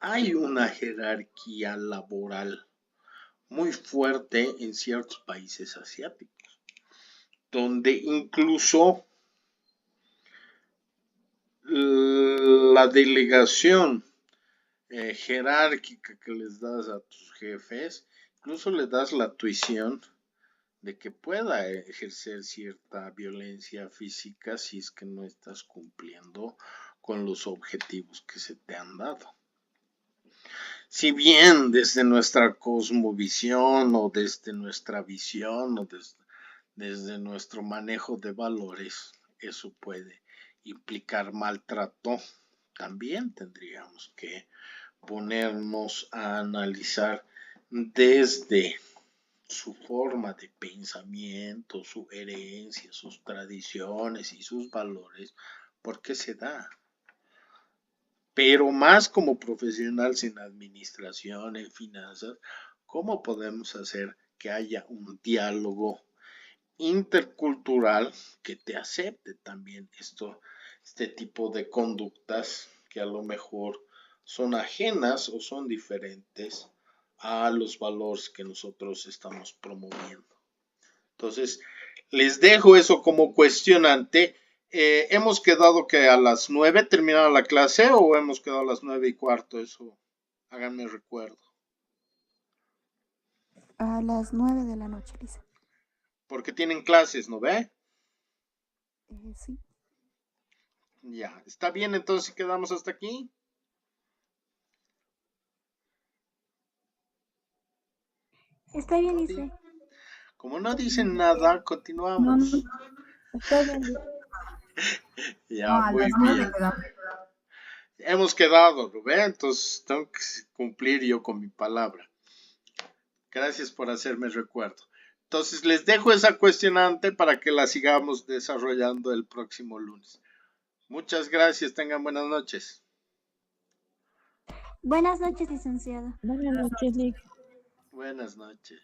Hay una jerarquía laboral muy fuerte en ciertos países asiáticos, donde incluso la delegación jerárquica que les das a tus jefes, incluso le das la tuición de que pueda ejercer cierta violencia física si es que no estás cumpliendo con los objetivos que se te han dado. Si bien desde nuestra cosmovisión o desde nuestra visión o desde nuestro manejo de valores, eso puede implicar maltrato, también tendríamos que ponernos a analizar desde su forma de pensamiento, su herencia, sus tradiciones y sus valores, por qué se da. Pero más como profesionales en administración, en finanzas, ¿cómo podemos hacer que haya un diálogo intercultural que te acepte también este tipo de conductas que a lo mejor son ajenas o son diferentes a los valores que nosotros estamos promoviendo? Entonces, les dejo eso como cuestionante. ¿Hemos quedado que a las 9 terminaba la clase o hemos quedado a las 9:15? Eso, háganme recuerdo. A las 9 de la noche, Lisa. Porque tienen clases, ¿no ve? Sí. Ya, ¿está bien entonces quedamos hasta aquí? Está bien, Lisa. Como no dicen nada, No, continuamos. Está bien. Ya, no, a muy las 9 bien. quedamos. Hemos quedado, ¿no ve? Entonces tengo que cumplir yo con mi palabra. Gracias por hacerme recuerdo. Entonces les dejo esa cuestionante para que la sigamos desarrollando el próximo lunes. Muchas gracias, tengan buenas noches. Buenas noches, licenciado. Buenas noches, Lick. Buenas noches.